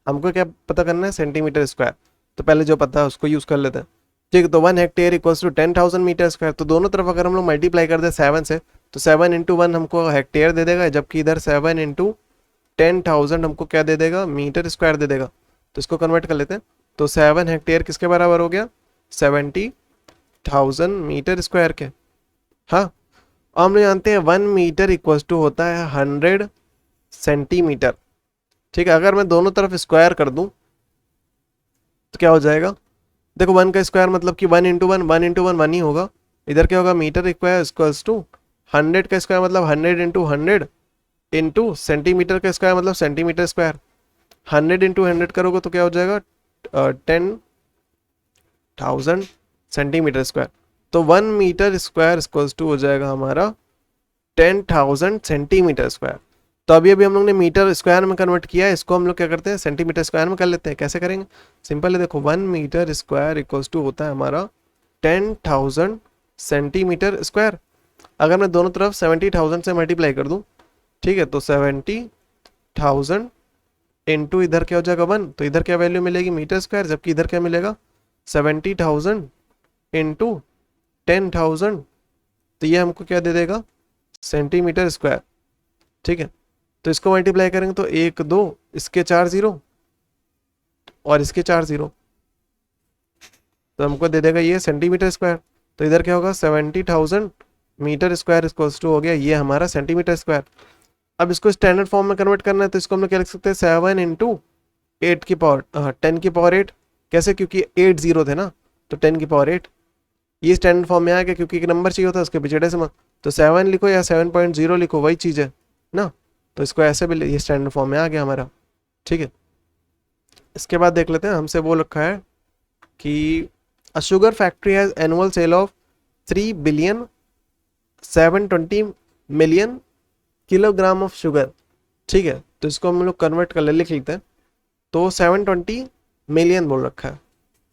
हमको क्या पता करना है, सेंटीमीटर स्क्वायर, तो पहले जो पता है उसको यूज कर लेते हैं। ठीक है, तो 1 hectare equals to 10,000 metre square. तो दोनों तरफ अगर हम लोग मल्टीप्लाई कर दे 7 से, तो 7 इंटू 1 हमको हेक्टेयर दे देगा, जबकि इधर 7 इंटू 10,000 हमको क्या दे देगा, मीटर स्क्वायर दे देगा। तो इसको कन्वर्ट कर लेते हैं। तो 7 हेक्टेयर किसके बराबर हो गया, 70,000 मीटर स्क्वायर के। हाँ, और हम लोग जानते हैं 1 मीटर इक्वल्स टू होता है 100 सेंटीमीटर। ठीक है, अगर मैं दोनों तरफ स्क्वायर कर दूं तो क्या हो जाएगा, देखो 1 का स्क्वायर मतलब कि 1 इंटू 1 1 इंटू 1 1 ही होगा। इधर क्या होगा, मीटर स्क्वायर इक्वल्स टू 100 का स्क्वायर मतलब 100 इंटू 100 इंटू सेंटीमीटर का स्क्वायर मतलब सेंटीमीटर स्क्वायर। 100 इंटू 100 करोगे तो क्या हो जाएगा 10,000 सेंटीमीटर स्क्वायर। तो 1 मीटर स्क्वायर इक्वल्स टू हो जाएगा हमारा 10,000 सेंटीमीटर स्क्वायर। तो अभी अभी हम लोग ने मीटर स्क्वायर में कन्वर्ट किया है, इसको हम लोग क्या करते हैं सेंटीमीटर स्क्वायर में कर लेते हैं। कैसे करेंगे, सिंपल है, देखो 1 मीटर स्क्वायर इक्वल्स टू होता है हमारा 10,000 सेंटीमीटर स्क्वायर। अगर मैं दोनों तरफ 70,000 से मल्टीप्लाई कर दूं, ठीक है, तो 70,000 इंटू इधर क्या हो जाएगा 1, तो इधर क्या वैल्यू मिलेगी मीटर स्क्वायर, जबकि इधर क्या मिलेगा 70,000 इंटू 10,000, तो ये हमको क्या दे देगा सेंटीमीटर स्क्वायर। ठीक है, तो इसको मल्टीप्लाई करेंगे तो 1 2 इसके 4 0 और इसके 4 0, तो हमको दे देगा ये सेंटीमीटर स्क्वायर। तो इधर क्या होगा 70,000 मीटर स्क्वायर इक्वल्स टू हो गया ये हमारा सेंटीमीटर स्क्वायर। अब इसको स्टैंडर्ड फॉर्म में कन्वर्ट करना है, तो इसको हम लोग क्या लिख सकते हैं 7 इंटू 8 की पावर 10 की पावर 8। कैसे, क्योंकि 8 0 थे ना, तो 10 की पावर 8 ये स्टैंडर्ड फॉर्म में आ गया, क्योंकि एक नंबर चाहिए होता है उसके पीछे डेसिमल, तो 7 लिखो या 7.0 लिखो वही चीज़ है ना, तो इसको ऐसे भी ये स्टैंडर्ड फॉर्म में आ गया हमारा। ठीक है, इसके बाद देख लेते हैं, हमसे बोल रखा है कि a sugar factory has annual sale of 3,720 million kilogram of sugar. ठीक है, तो इसको हम लोग कन्वर्ट कर ले लिख लेते हैं, तो 720 मिलियन बोल रखा है।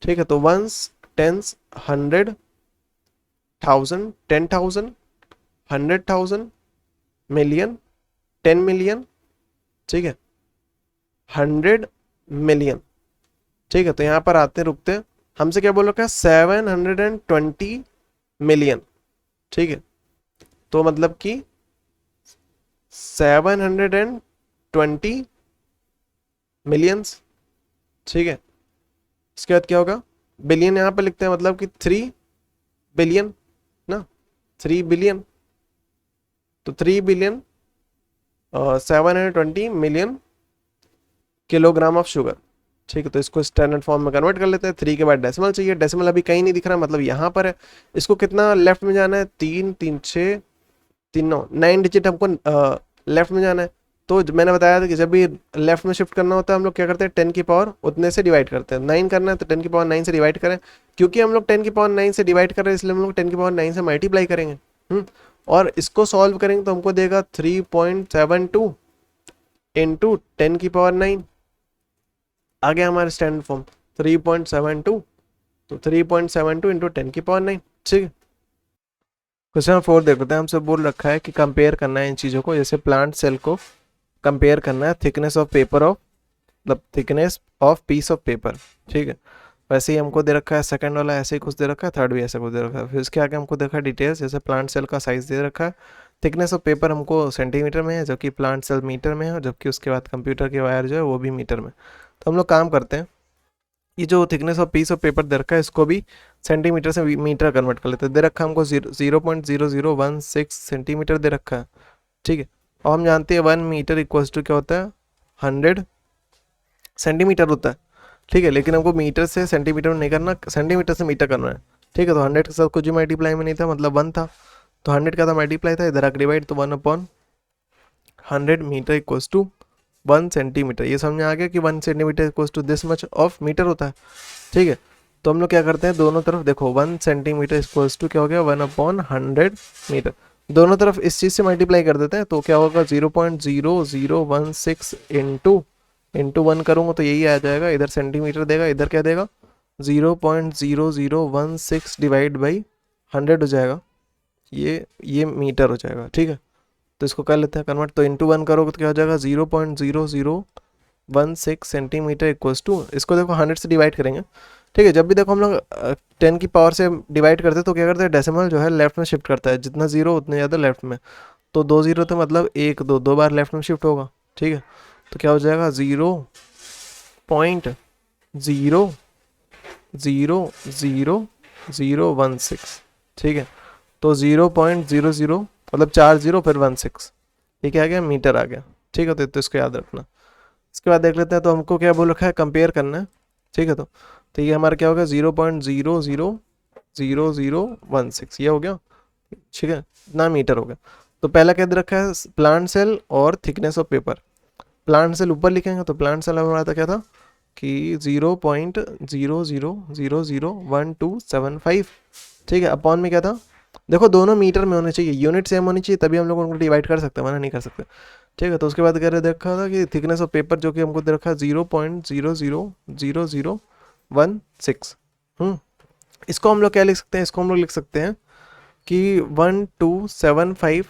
ठीक है, तो वंस टेंस 100 1000 10,000 100,000 मिलियन 10 मिलियन, ठीक है 100 मिलियन। ठीक है, तो यहाँ पर आते रुकते हैं, हमसे क्या बोल रखा है 720 मिलियन। ठीक है, तो मतलब कि 720 मिलियंस। ठीक है, इसके बाद क्या होगा बिलियन यहाँ पे लिखते हैं, मतलब कि 3 बिलियन ना, 3 बिलियन, तो 3 billion 720 million kilogram of sugar. ठीक है, तो इसको स्टैंडर्ड फॉर्म में कन्वर्ट कर लेते हैं। 3 के बाद डेसिमल चाहिए, डेसिमल अभी कहीं नहीं दिख रहा, मतलब यहाँ पर है। इसको कितना लेफ्ट में जाना है 3 3 6 3 9 9 डिजिट हमको लेफ्ट में जाना है। तो मैंने बताया था कि जब भी लेफ्ट में शिफ्ट करना होता है हम लोग क्या करते हैं 10 की पावर उतने से डिवाइड करते हैं। 9 करना है तो 10 की पावर 9 से डिवाइड करें, क्योंकि हम लोग 10 की पावर 9 से डिवाइड कर रहे हैं इसलिए हम लोग 10 की पावर 9 से मल्टीप्लाई करेंगे। और इसको सॉल्व करेंगे तो हमको देगा 3.72 इंटू 10 की पावर 9 आ गया हमारा स्टैंडर्ड फॉर्म 3.72, तो 3.72 इंटू 10 की पावर 9। ठीक है, क्वेश्चन 4 देख लेते हैं, हमसे बोल रखा है कि कंपेयर करना है इन चीज़ों को, जैसे प्लांट सेल को कंपेयर करना है थिकनेस ऑफ पेपर ऑफ, मतलब thickness of piece of paper. ठीक है, वैसे ही हमको दे रखा है सेकंड वाला ऐसे ही कुछ दे रखा है, थर्ड भी ऐसे कुछ दे रखा है। फिर इसके आगे हमको देखा है डिटेल्स, जैसे प्लांट सेल का साइज दे रखा है, थिकनेस ऑफ पेपर हमको सेंटीमीटर में है, जबकि प्लांट सेल मीटर में है, जबकि उसके बाद कंप्यूटर के वायर जो है वो भी मीटर में। तो हम लोग काम करते हैं, ये जो thickness of piece of paper दे रखा है इसको भी सेंटीमीटर से मीटर कन्वर्ट कर लेते हैं। दे रखा है हमको 0.0016 सेंटीमीटर दे रखा है। ठीक है, और हम जानते हैं 1 मीटर इक्वल्स टू क्या होता है 100 सेंटीमीटर होता है। ठीक है, लेकिन हमको मीटर से सेंटीमीटर में नहीं करना, सेंटीमीटर से मीटर करना है। ठीक है, तो 100 के साथ कुछ भी मल्टीप्लाई में नहीं था, मतलब 1 था, तो 100 का था मल्टीप्लाई था, इधर आकर डिवाइड, तो 1/100 मीटर इक्वल्स टू 1 सेंटीमीटर। ये समझ में आ गया कि 1 centimetre equals to this much of metre होता है। ठीक है, तो हम लोग क्या करते हैं दोनों तरफ देखो 1 सेंटीमीटर इक्वल्स टू क्या हो गया 1/100 मीटर, दोनों तरफ इस चीज़ से मल्टीप्लाई कर देते हैं, तो क्या होगा 0.0016 इंटू 1 करूँगा तो यही आ जाएगा, इधर सेंटीमीटर देगा, इधर क्या देगा 0.0016 डिवाइड बाई 100 हो जाएगा, ये मीटर हो जाएगा। ठीक है, तो इसको कर लेते हैं कन्वर्ट, तो इंटू 1 करोगे तो क्या हो जाएगा 0.0016 सेंटीमीटर इक्वल्स टू, इसको देखो 100 से डिवाइड करेंगे। ठीक है, जब भी देखो हम लोग 10 की पावर से डिवाइड करते हैं तो क्या करते हैं डेसिमल जो है लेफ्ट में शिफ्ट करता है, जितना जीरो उतने ज़्यादा लेफ्ट में, तो 2 0 तो मतलब 1 2 2 बार लेफ्ट में शिफ्ट होगा। ठीक है, तो क्या हो जाएगा 0.0000016। ठीक है, तो 0.00 मतलब 4 0 फिर 16, ये क्या आ गया मीटर आ गया। ठीक है, तो इसको याद रखना। इसके बाद देख लेते हैं, तो हमको क्या बोल रखा है कंपेयर करना है। ठीक है, तो ये हमारा क्या होगा 0.0000016 ये हो गया। ठीक है, इतना मीटर हो गया। तो पहला क्या दे रखा है, प्लांट सेल और thickness of paper. Plant cell ऊपर लिखेंगे तो प्लांट सेल हमारा था क्या था कि 0.00001275, ठीक है, अपॉन में क्या था, देखो दोनों मीटर में होने चाहिए, यूनिट सेम होनी चाहिए, तभी हम लोग उनको डिवाइड कर सकते हैं, वरना नहीं कर सकते। ठीक है, तो उसके बाद कह रहे देखा था कि थिकनेस ऑफ पेपर जो कि हमको दे रखा है 0.000016। इसको हम लोग क्या लिख सकते हैं, इसको हम लोग लिख सकते हैं कि 1275,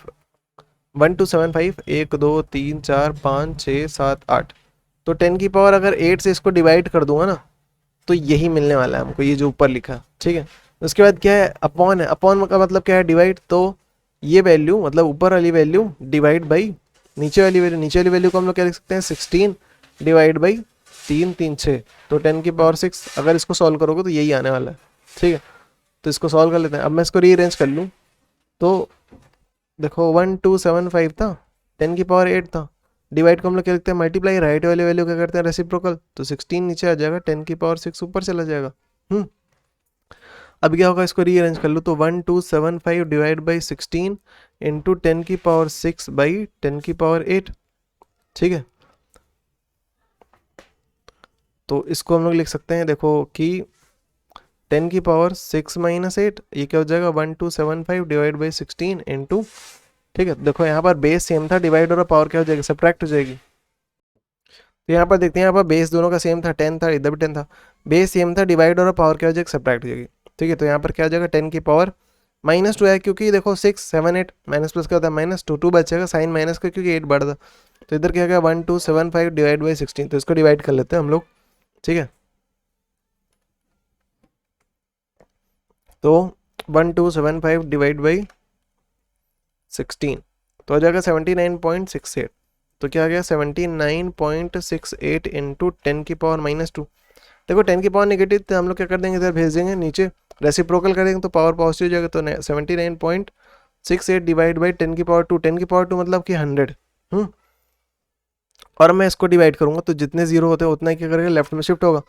1275, 1 2 3 4 5 6 7 8। तो 10 की पावर अगर 8 से इसको डिवाइड कर दूंगा ना, तो यही मिलने वाला है हमको, ये जो ऊपर लिखा है। ठीक है, उसके बाद क्या है, अपॉन है, अपॉन का मतलब क्या है, डिवाइड। तो ये वैल्यू मतलब ऊपर वाली वैल्यू डिवाइड बाई नीचे वाली वैल्यू, नीचे वाली वैल्यू को हम लोग क्या लिख सकते हैं, 16 डिवाइड बाई 3 3 6। तो 10 की पावर 6, अगर इसको सॉल्व करोगे तो यही आने वाला है। ठीक है, तो इसको सॉल्व कर लेते हैं। अब मैं इसको रीअरेंज कर लूँ तो देखो 1275 था, 10 की पावर 8 था, डिवाइड को हम लोग क्या लिखते हैं, मल्टीप्लाई, राइट वाली वैल्यू क्या करते हैं, रेसिप्रोकल, तो 16 नीचे आ जाएगा, 10 की पावर 6 ऊपर चला जाएगा। अब क्या होगा, इसको रीअरेंज कर लो तो 1275 डिवाइड बाई 16 इंटू 10 की पावर 6 बाई 10 की पावर 8। ठीक है, तो इसको हम लोग लिख सकते हैं, देखो कि 10 की पावर 6 माइनस 8, ये क्या हो जाएगा, 1275 डिवाइड बाई 16 इंटू, ठीक है, देखो यहाँ पर बेस सेम था, डिवाइड और पावर क्या हो जाएगी, सब्ट्रैक्ट हो जाएगी। तो यहाँ पर देखते हैं, यहाँ पर बेस दोनों का सेम था, 10 था, इधर भी 10 था, बेस सेम था, डिवाइड और पावर क्या हो जाएगी, सब्ट्रैक्ट हो जाएगी। ठीक है, तो यहाँ पर क्या हो जाएगा, 10 की पावर -2 है, क्योंकि देखो 6 7 8 माइनस प्लस क्या होता है, -2 2 बचेगा, साइन माइनस का, क्योंकि 8 बढ़ था। तो इधर क्या हो गया, 1275 डिवाइड बाई 16, तो इसको डिवाइड कर लेते हैं हम लोग। ठीक है, तो 1275 डिवाइड बाई 16 तो हो जाएगा 79.68। तो क्या आ गया, 79.68 इंटू 10 की पावर -2। देखो 10 की पावर नेगेटिव, तो हम लोग क्या कर देंगे, इधर भेज देंगे नीचे, रेसिप्रोकल करेंगे तो पावर पॉजिटिव हो जाएगा। तो 79.68 डिवाइड बाई 10 की पावर 2, 10 की पावर 2 मतलब कि 100। और मैं इसको डिवाइड करूंगा तो जितने जीरो होते हैं उतना ही क्या करेगा, लेफ्ट में शिफ्ट होगा।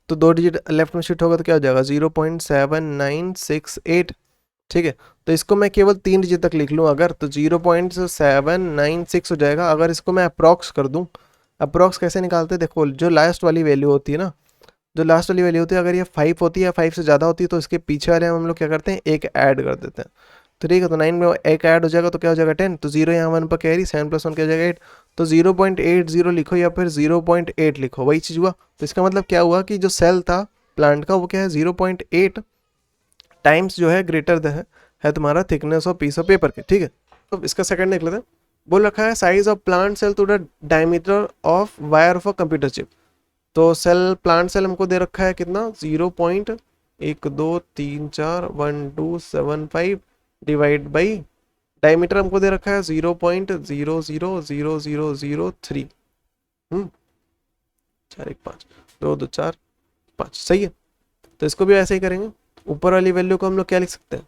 तो 2 डिजिट लेफ्ट में शिफ्ट होगा तो क्या हो जाएगा, 0.7968। ठीक है, तो इसको मैं केवल 3 डिजिट तक लिख लूँ अगर, तो 0.796 हो जाएगा। अगर इसको मैं अप्रॉक्स कर दूँ, अप्रॉक्स कैसे निकालते हैं, देखो जो लास्ट वाली वैल्यू होती है ना, जो लास्ट वाली वैल्यू होती है, अगर ये 5 होती है या 5 से ज़्यादा होती है, तो इसके पीछे वाले हम लोग क्या करते हैं, एक ऐड कर देते हैं। तो ठीक है, तो 9 में एक ऐड हो जाएगा तो क्या हो जाएगा 10, तो 0 यहाँ 1 पर कैरी, 7 + 1 क्या हो जाएगा 8। तो 0.80 लिखो या फिर 0.8 लिखो, वही चीज़ हुआ। तो इसका मतलब क्या हुआ कि जो सेल था प्लांट का वो क्या है, 0.8 टाइम्स जो है ग्रेटर है तुम्हारा thickness of piece of paper के। ठीक है, तो इसका सेकंड देख लेते हैं। बोल रखा है size of plant cell to the diameter of wire of a computer chip. तो सेल, प्लांट सेल हमको दे रखा है कितना, 0.12341275 डिवाइड बाई डायमीटर हमको दे रखा है 0.000003। 4 1 5 2 2 4 5, सही है। तो इसको भी ऐसे ही करेंगे, ऊपर वाली वैल्यू को हम लोग क्या लिख सकते हैं,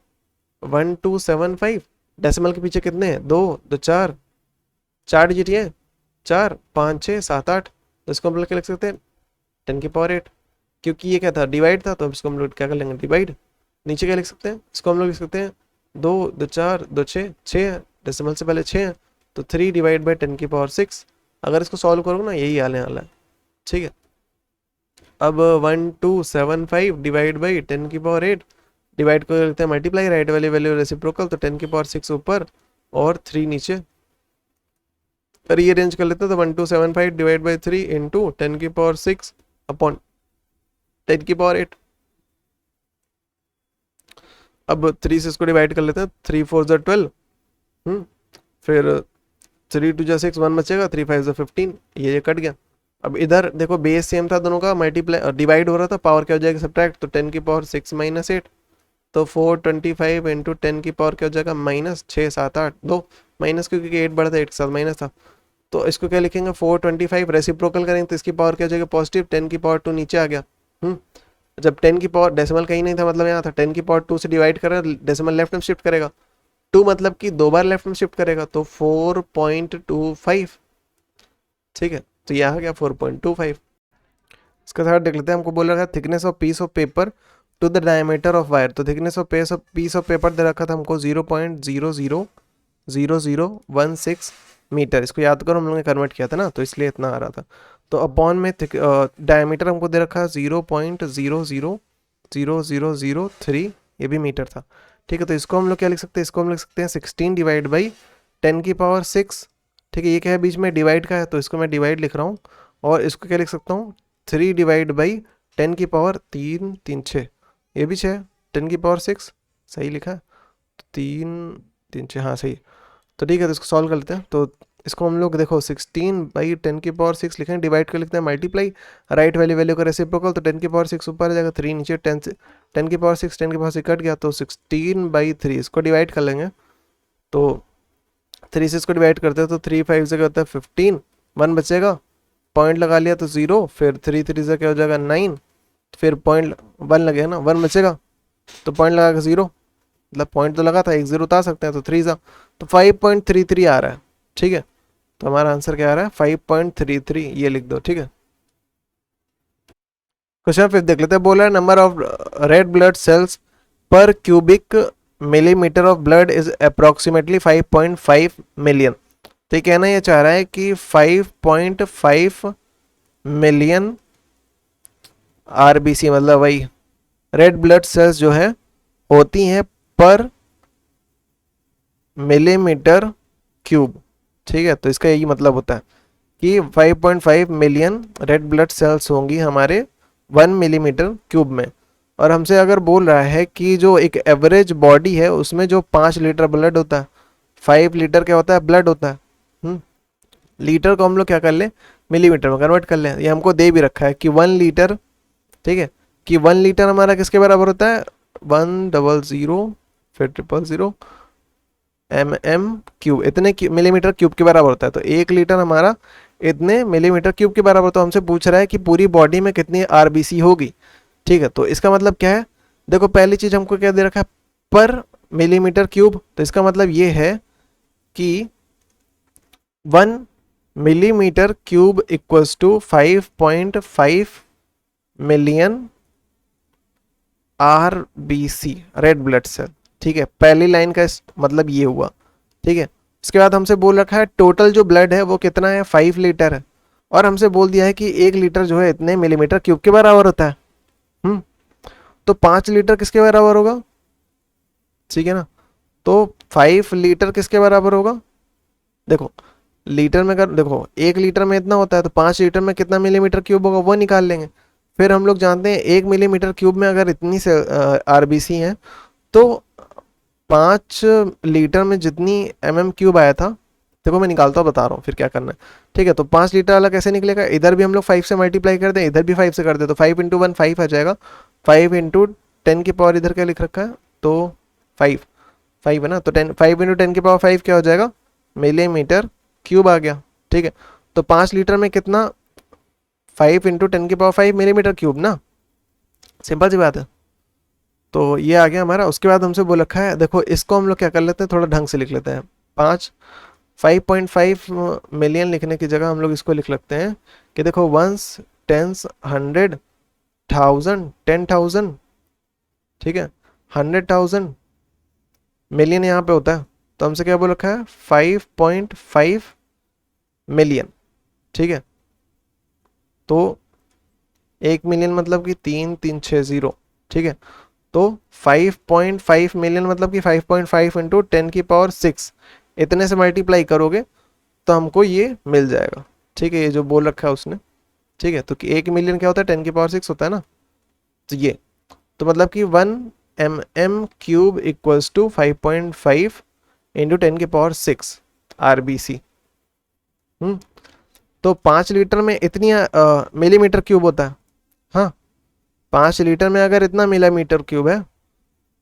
1275, डेसिमल के पीछे कितने हैं, 2 2 4, 4 डिजिट ये, 4 5 6 7 8। तो इसको हम लोग क्या लिख सकते हैं, 10 की पावर 8, क्योंकि ये क्या था, डिवाइड था, तो इसको हम लोग क्या कर लेंगे, डिवाइड। नीचे क्या लिख सकते हैं, इसको हम लोग लिख सकते हैं 2 2 4 2 6 6, डेसिमल से पहले 6 है, तो 3 डिवाइड बाई 10 की पावर 6। अगर इसको सॉल्व करोगे ना, यही आने वाला है। ठीक है, अब 1275 डिवाइड बाई 10 की पावर 8, डिवाइड को करते हैं मल्टीप्लाई, राइट वाली वैल्यू रेसिप्रोकल, तो 10 की पावर 6 ऊपर और 3 नीचे, रीअरेंज कर लेते हैं। तो 1275 डिवाइड बाई 3 इंटू 10 की पावर 6 अपॉन 10 की पावर 8। अब 3 से इसको डिवाइड कर लेते हैं, 3 4 ज़ा 12, फिर 3 2 ज़ा 6, 1 बचेगा, 3 5 ज़ा 15, ये कट गया। अब इधर देखो बेस सेम था दोनों का, मल्टीप्लाई डिवाइड हो रहा था, पावर क्या हो जाएगा, सब्ट्रैक्ट, तो 10 की पावर 6 माइनस 8, तो 425 इंटू 10 की पावर क्या हो जाएगा, -6 7 8 2, माइनस क्योंकि 8 बढ़ा था, 8 के साथ माइनस था। तो इसको क्या लिखेंगे, 425 रेसिप्रोकल करेंगे तो इसकी पावर क्या हो जाएगा, पॉजिटिव, 10 की पावर 2 नीचे आ गया। जब 10 की पावर, डेसिमल कहीं नहीं था, मतलब यहाँ था, 10 की पावर 2 से डिवाइड कर डेसिमल लेफ्ट में शिफ्ट करेगा, 2 मतलब कि 2 बार लेफ्ट में शिफ्ट करेगा, तो 4.25। ठीक है, तो यहाँ आ गया 4.25। इसका थर्ड देख लेते हैं, हमको बोल रहा है thickness of piece of paper to the diameter of wire, तो thickness of piece of paper दे रखा था हमको 0.000016 मीटर। इसको याद करो, हम लोगों ने कन्वर्ट किया था ना, तो इसलिए इतना आ रहा था। तो अपॉन में डायमीटर हमको दे रखा 0.000003, ये भी मीटर था। ठीक है, तो इसको हम लोग क्या लिख सकते हैं, इसको हम लिख सकते हैं 16 डिवाइड बाई 10⁶। ठीक है, ये क्या है बीच में डिवाइड का है, तो इसको मैं डिवाइड लिख रहा हूँ। और इसको क्या लिख सकता हूँ, 3 डिवाइड बाई 10⁻3 ये भी 6, 10⁶ सही लिखा है, तो 3 3 6, हाँ सही। तो ठीक है, तो इसको सॉल्व कर लेते हैं। तो इसको हम लोग देखो 16 बाई 10⁻6 लिखेंगे, डिवाइड कर लिखते हैं मल्टीप्लाई, राइट वैल्यू वैल्यू का रेसिप्रोकल, तो 10⁻6 ऊपर आ जाएगा, 3 नीचे, 10⁻6 कर गया, तो 16/3 इसको डिवाइड कर लेंगे। तो 3 से इसको डिवाइड करते हैं तो 3 5 से क्या होता है 15, 1 बचेगा, पॉइंट लगा लिया तो 0, फिर 3 3 से क्या हो जाएगा 9, फिर पॉइंट 1 लगेगा ना, 1 बचेगा तो पॉइंट लगा 0, मतलब पॉइंट तो लगा था, 1 0 उतार सकते हैं, तो 3 सा, तो 5.33 आ रहा है। ठीक है, तो हमारा आंसर क्या आ रहा है 5.33, ये लिख दो। ठीक है, क्वेश्चन 5 देख लेते हैं। बोला है number of red blood cells per cubic millimetre of blood is approximately 5.5 million. तो कहना ये चाह रहा है कि 5.5 मिलियन आरबीसी, मतलब वही रेड ब्लड सेल्स जो है होती हैं पर मिलीमीटर क्यूब। ठीक है, तो इसका यही मतलब होता है कि 5.5 मिलियन रेड ब्लड सेल्स होंगी हमारे 1 मिलीमीटर क्यूब में। और हमसे अगर बोल रहा है कि जो एक एवरेज बॉडी है उसमें जो 5 लीटर ब्लड होता है, 5 लीटर क्या होता है ब्लड होता है, लीटर को हम लोग क्या कर लें मिलीमीटर में कन्वर्ट कर लें। ये हमको दे भी रखा है कि 1 लीटर, ठीक है, कि 1 लीटर हमारा किसके बराबर होता है 100 फिर 000 mm³ इतने मिलीमीटर क्यूब के बराबर होता है। तो 1 लीटर हमारा इतने मिलीमीटर क्यूब के बराबर। तो हमसे पूछ रहा है कि पूरी बॉडी में कितनी आरबीसी होगी। ठीक है, तो इसका मतलब क्या है, देखो पहली चीज हमको क्या दे रखा है पर मिलीमीटर क्यूब, तो इसका मतलब ये है कि 1 millimetre cube equals to 5.5 million RBC red blood cell. ठीक है, पहली लाइन का मतलब ये हुआ। ठीक है, इसके बाद हमसे बोल रखा है टोटल जो ब्लड है वो कितना है 5 लीटर है, और हमसे बोल दिया है कि 1 लीटर जो है इतने मिलीमीटर क्यूब के बराबर होता है। तो 5 लीटर किसके बराबर होगा, ठीक है ना, तो 5 लीटर किसके बराबर होगा, देखो लीटर में कर, देखो 1 लीटर में इतना होता है, तो 5 लीटर में कितना मिलीमीटर क्यूब होगा वो निकाल लेंगे। फिर हम लोग जानते हैं 1 मिलीमीटर क्यूब में अगर इतनी से आरबीसी है तो 5 लीटर में जितनी mm³ आया था, देखो मैं निकालता हूँ बता रहा हूँ फिर क्या करना है। ठीक है, तो 5 लीटर वाला कैसे निकलेगा, इधर भी हम लोग 5 से मल्टीप्लाई कर दें, इधर भी 5 से कर दे, तो 5 × 1 5 आ जाएगा, 5 × 10 की पावर इधर क्या लिख रखा है, तो 5 है ना, तो 5 × 10 की पावर 5 क्या हो जाएगा मिलीमीटर क्यूब आ गया। ठीक है, तो 5 लीटर में कितना 5 × 10 की पावर 5 मिलीमीटर क्यूब ना, सिंपल सी बात है। तो ये आ गया हमारा। उसके बाद हमसे बोल रखा है, देखो इसको हम लोग क्या कर लेते हैं थोड़ा ढंग से लिख लेते हैं। 5.5 मिलियन लिखने की जगह हम लोग इसको लिख लेते हैं कि देखो 1s 10s 100 1000 10,000, ठीक है 100,000 मिलियन यहाँ पे होता है, तो हमसे क्या बोल रखा है 5.5 मिलियन। ठीक है, तो 1 मिलियन मतलब कि 3360। ठीक है, तो 5.5 मिलियन मतलब कि 5.5 × 10 की पावर 6 इतने से मल्टीप्लाई करोगे तो हमको ये मिल जाएगा। ठीक है, ये जो बोल रखा है उसने। ठीक है, तो 1 मिलियन क्या होता है 10 की पावर 6 होता है ना, तो ये तो मतलब कि 1 mm³ इक्वल्स टू 5.5 × 10 की पावर 6 आरबीसी। तो 5 लीटर में इतनी मिलीमीटर क्यूब होता है। हाँ, 5 लीटर में अगर इतना मिलीमीटर क्यूब है,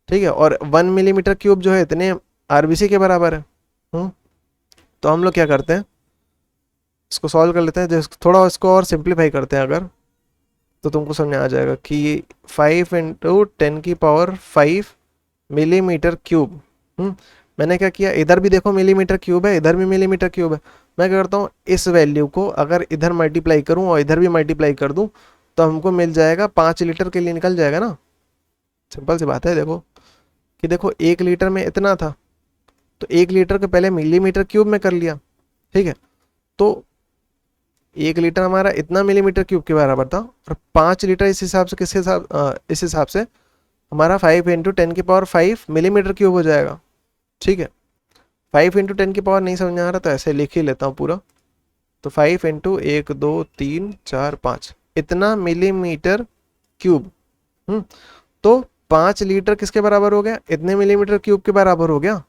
ठीक है, और 1 मिलीमीटर क्यूब जो है इतने आरबीसी के बराबर है। तो हम लोग क्या करते हैं, इसको सॉल्व कर लेते हैं, जैसे थोड़ा इसको और सिंप्लीफाई करते हैं अगर, तो तुमको समझ आ जाएगा कि 5 × 10 की पावर 5 मिलीमीटर क्यूब। मैंने क्या किया, इधर भी देखो मिलीमीटर क्यूब है, इधर भी मिलीमीटर क्यूब है। मैं क्या करता हूँ इस वैल्यू को अगर इधर मल्टीप्लाई करूँ और इधर भी मल्टीप्लाई कर दूँ तो हमको मिल जाएगा 5 लीटर के लिए निकल जाएगा ना। सिंपल सी बात है। देखो कि देखो 1 लीटर में इतना था, तो 1 लीटर के पहले मिलीमीटर क्यूब में कर लिया, ठीक है। तो 1 लीटर हमारा इतना मिलीमीटर क्यूब के बराबर था, और 5 लीटर इस हिसाब से किस हिसाब इस हिसाब से हमारा 5 × 10⁵ मिलीमीटर क्यूब हो जाएगा, ठीक है। 5 × 10⁻, नहीं समझ में आ रहा तो ऐसे लिख ही लेता हूँ पूरा। तो 5 × 1 2 3 4 5 इतना मिलीमीटर क्यूब। तो 5 लीटर किसके बराबर हो गया, इतने मिलीमीटर क्यूब के बराबर हो गया।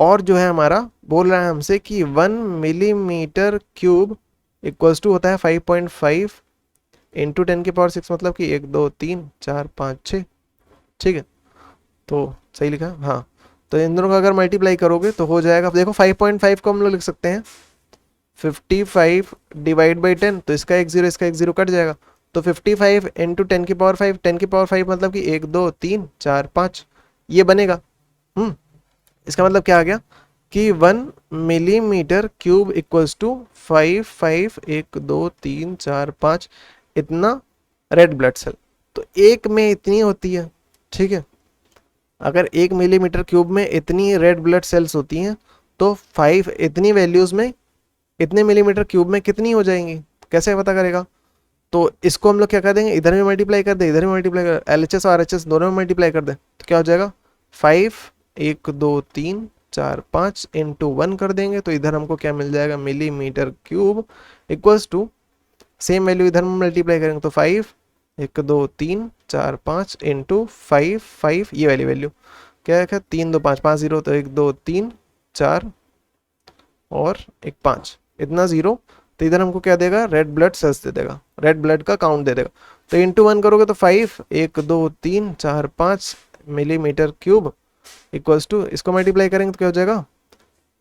और जो है हमारा बोल रहा है हमसे कि 1 मिलीमीटर क्यूब इक्वल्स टू होता है 5.5 × 10⁶, मतलब कि 1 2 3 4 5 6, ठीक है। तो सही लिखा है, हाँ। तो इन दोनों का अगर मल्टीप्लाई करोगे तो हो जाएगा, देखो 5.5 को हम लोग लिख सकते हैं 55 डिवाइड बाई 10, तो इसका 1 0 इसका 1 0 कट जाएगा। तो 55 × 10⁵, 10⁵ मतलब कि 1 2 3 4 5 ये बनेगा। इसका मतलब क्या आ गया कि 1 मिलीमीटर क्यूब इक्वल्स टू 5 1 2 3 4 5 इतना रेड ब्लड सेल। तो एक में इतनी होती है, ठीक है। अगर 1 मिलीमीटर क्यूब में इतनी रेड ब्लड सेल्स होती हैं, तो 5 इतनी वैल्यूज में इतने मिलीमीटर क्यूब में कितनी हो जाएंगी, कैसे पता करेगा। तो इसको हम लोग क्या कर देंगे, इधर में मल्टीप्लाई कर दे, इधर में मल्टीप्लाई कर, LHS और RHS दोनों में मल्टीप्लाई कर दे, तो क्या हो जाएगा 5 1 2 3 4 5 इंटू 1 कर देंगे, तो इधर हमको क्या मिल जाएगा, millimetre cube equals to same value इधर में मल्टीप्लाई करेंगे, तो 5 1 2 3 4 5 इंटू 5 5 ये वाली वैल्यू क्या है, 3 2 5 5 0, तो 1 2 3 4 और 1 5 इतना 0। तो इधर हमको क्या देगा, रेड ब्लड सेल्स दे देगा, रेड ब्लड का काउंट दे देगा। तो इंटू 1 करोगे तो 5 1 2 3 4 5 मिलीमीटर क्यूब इक्वल्स टू, इसको मल्टीप्लाई करेंगे तो क्या हो जाएगा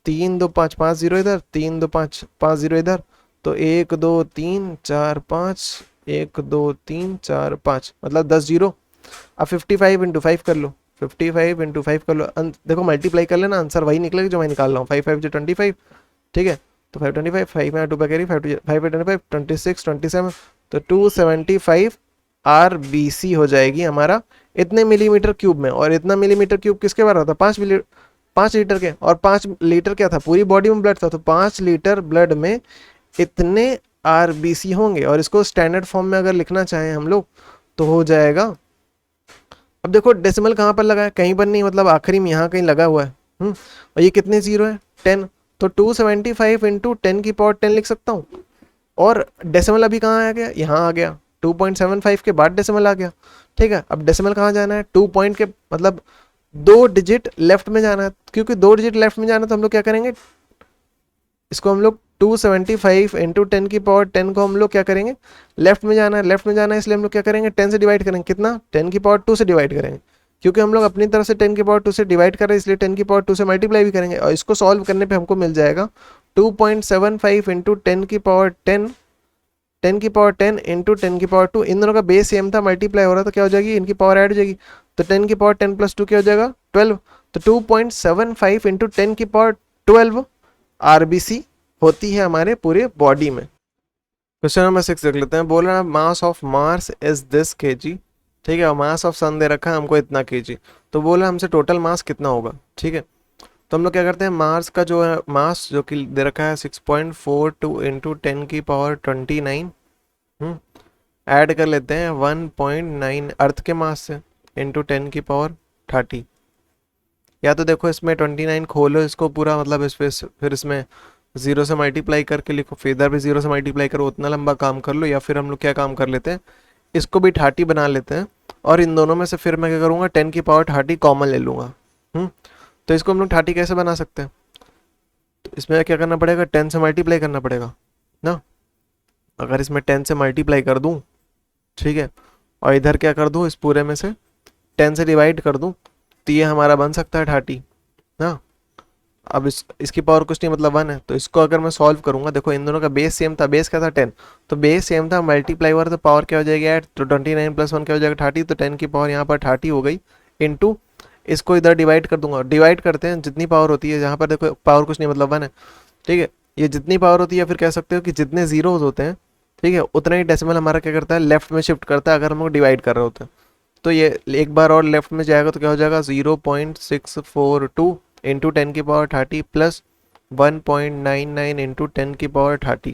3 2 5 5 0 इधर, 3 2 5 5 0 इधर, तो 1 2 3 4 5 1 2 3 4 5 मतलब 10 0। अब 55 × 5 कर लो, 55 × 5 कर लो, देखो मल्टीप्लाई कर लेना, आंसर वही निकलेगा जो मैं निकाल रहा हूँ, 5 5 25, ठीक है। तो 525 5 में 2 पे कैरी 5 5 25 26 27, तो 275 RBC हो जाएगी हमारा इतने मिलीमीटर क्यूब में। और इतना मिलीमीटर क्यूब किसके बराबर था, 5 लीटर के, और 5 लीटर क्या था, पूरी बॉडी में ब्लड था, तो 5 लीटर ब्लड में इतने RBC होंगे। और इसको स्टैंडर्ड फॉर्म में अगर लिखना चाहें हम लोग तो हो जाएगा, अब देखो डेसिमल कहाँ पर लगा है, कहीं पर नहीं, मतलब आखिरी में यहाँ कहीं लगा हुआ है। और ये कितने जीरो है, 10, तो 275 इंटू 10⁻10 लिख सकता हूँ। और डेसिमल अभी कहाँ आ गया, यहाँ आ गया, 2.75 के बाद डेसिमल आ गया, ठीक है। अब डेसिमल कहाँ जाना है, 2 पॉइंट के मतलब 2 डिजिट लेफ्ट में जाना है, क्योंकि 2 डिजिट लेफ्ट में जाना तो हम लोग क्या करेंगे, इसको हम लोग 275 इंटू 10⁻10 को हम लोग क्या करेंगे, लेफ्ट में जाना है, लेफ्ट में जाना है, इसलिए हम लोग क्या करेंगे 10 से डिवाइड करेंगे, कितना 10⁻2 से डिवाइड करेंगे, क्योंकि हम लोग अपनी तरफ से 10⁻2 से डिवाइड कर रहे हैं, इसलिए 10⁻2 से मल्टीप्लाई भी करेंगे। और इसको सॉल्व करने पे हमको मिल जाएगा 2.75 इंटू 10⁻10 10⁻10 इंटू 10⁻2, इन दोनों का बेस सेम था, मल्टीप्लाई हो रहा था, क्या हो जाएगी, इनकी पावर ऐड हो जाएगी, तो 10⁻10 + 2 क्या हो जाएगा 12, तो 2.75 इंटू 10⁻12 RBC होती है हमारे पूरे बॉडी में। क्वेश्चन नंबर 6 देख लेते हैं। बोल रहा है mass of Mars is this kg, ठीक है, और मास ऑफ सन दे रखा है हमको इतना kg, तो बोला हमसे टोटल मास कितना होगा, ठीक है। तो हम लोग क्या करते हैं, मार्स का जो है मास जो कि दे रखा है 6.42 इंटू 10⁻29, ऐड कर लेते हैं 1.9 अर्थ के मास से इंटू 10⁻30, या तो देखो इसमें 29 खोलो इसको पूरा, मतलब इस पे फिर इसमें 0 से मल्टीप्लाई करके लिखो, फिर इधर भी 0 से मल्टीप्लाई करो, उतना लंबा काम कर लो। या फिर हम लोग क्या काम कर लेते हैं, इसको भी 30 बना लेते हैं, और इन दोनों में से फिर मैं क्या करूँगा 10⁻30 कॉमन ले लूँगा। तो इसको हम लोग 30 कैसे बना सकते हैं, तो इसमें क्या करना पड़ेगा, 10 से मल्टीप्लाई करना पड़ेगा ना। अगर इसमें 10 से मल्टीप्लाई कर दूँ, ठीक है, और इधर क्या कर दूँ, इस पूरे में से 10 से डिवाइड कर दूँ, तो ये हमारा बन सकता है 30 ना। अब इसकी पावर कुछ नहीं, मतलब 1 है, तो इसको अगर मैं सॉल्व करूंगा, देखो इन दोनों का बेस सेम था, बेस क्या था 10, तो बेस सेम था, मल्टीप्लाई हुआ तो पावर क्या हो जाएगी 8, तो 29 + 1 क्या हो जाएगा 30, तो 10 की पावर यहाँ पर 30 हो गई, इनटू इसको इधर डिवाइड कर दूंगा, डिवाइड करते हैं जितनी पावर होती है, यहाँ पर देखो पावर कुछ नहीं मतलब 1 है, ठीक है। ये जितनी पावर होती है, फिर कह सकते हो कि जितने जीरोज होते हैं, ठीक है, उतना ही डेसिमल हमारा क्या करता है लेफ्ट में शिफ्ट करता है, अगर हम लोग डिवाइड कर रहे होते हैं। तो ये एक बार और लेफ्ट में जाएगा तो क्या हो जाएगा 0.642 इंटू 10⁻30 प्लस 1.99 इंटू 10⁻30।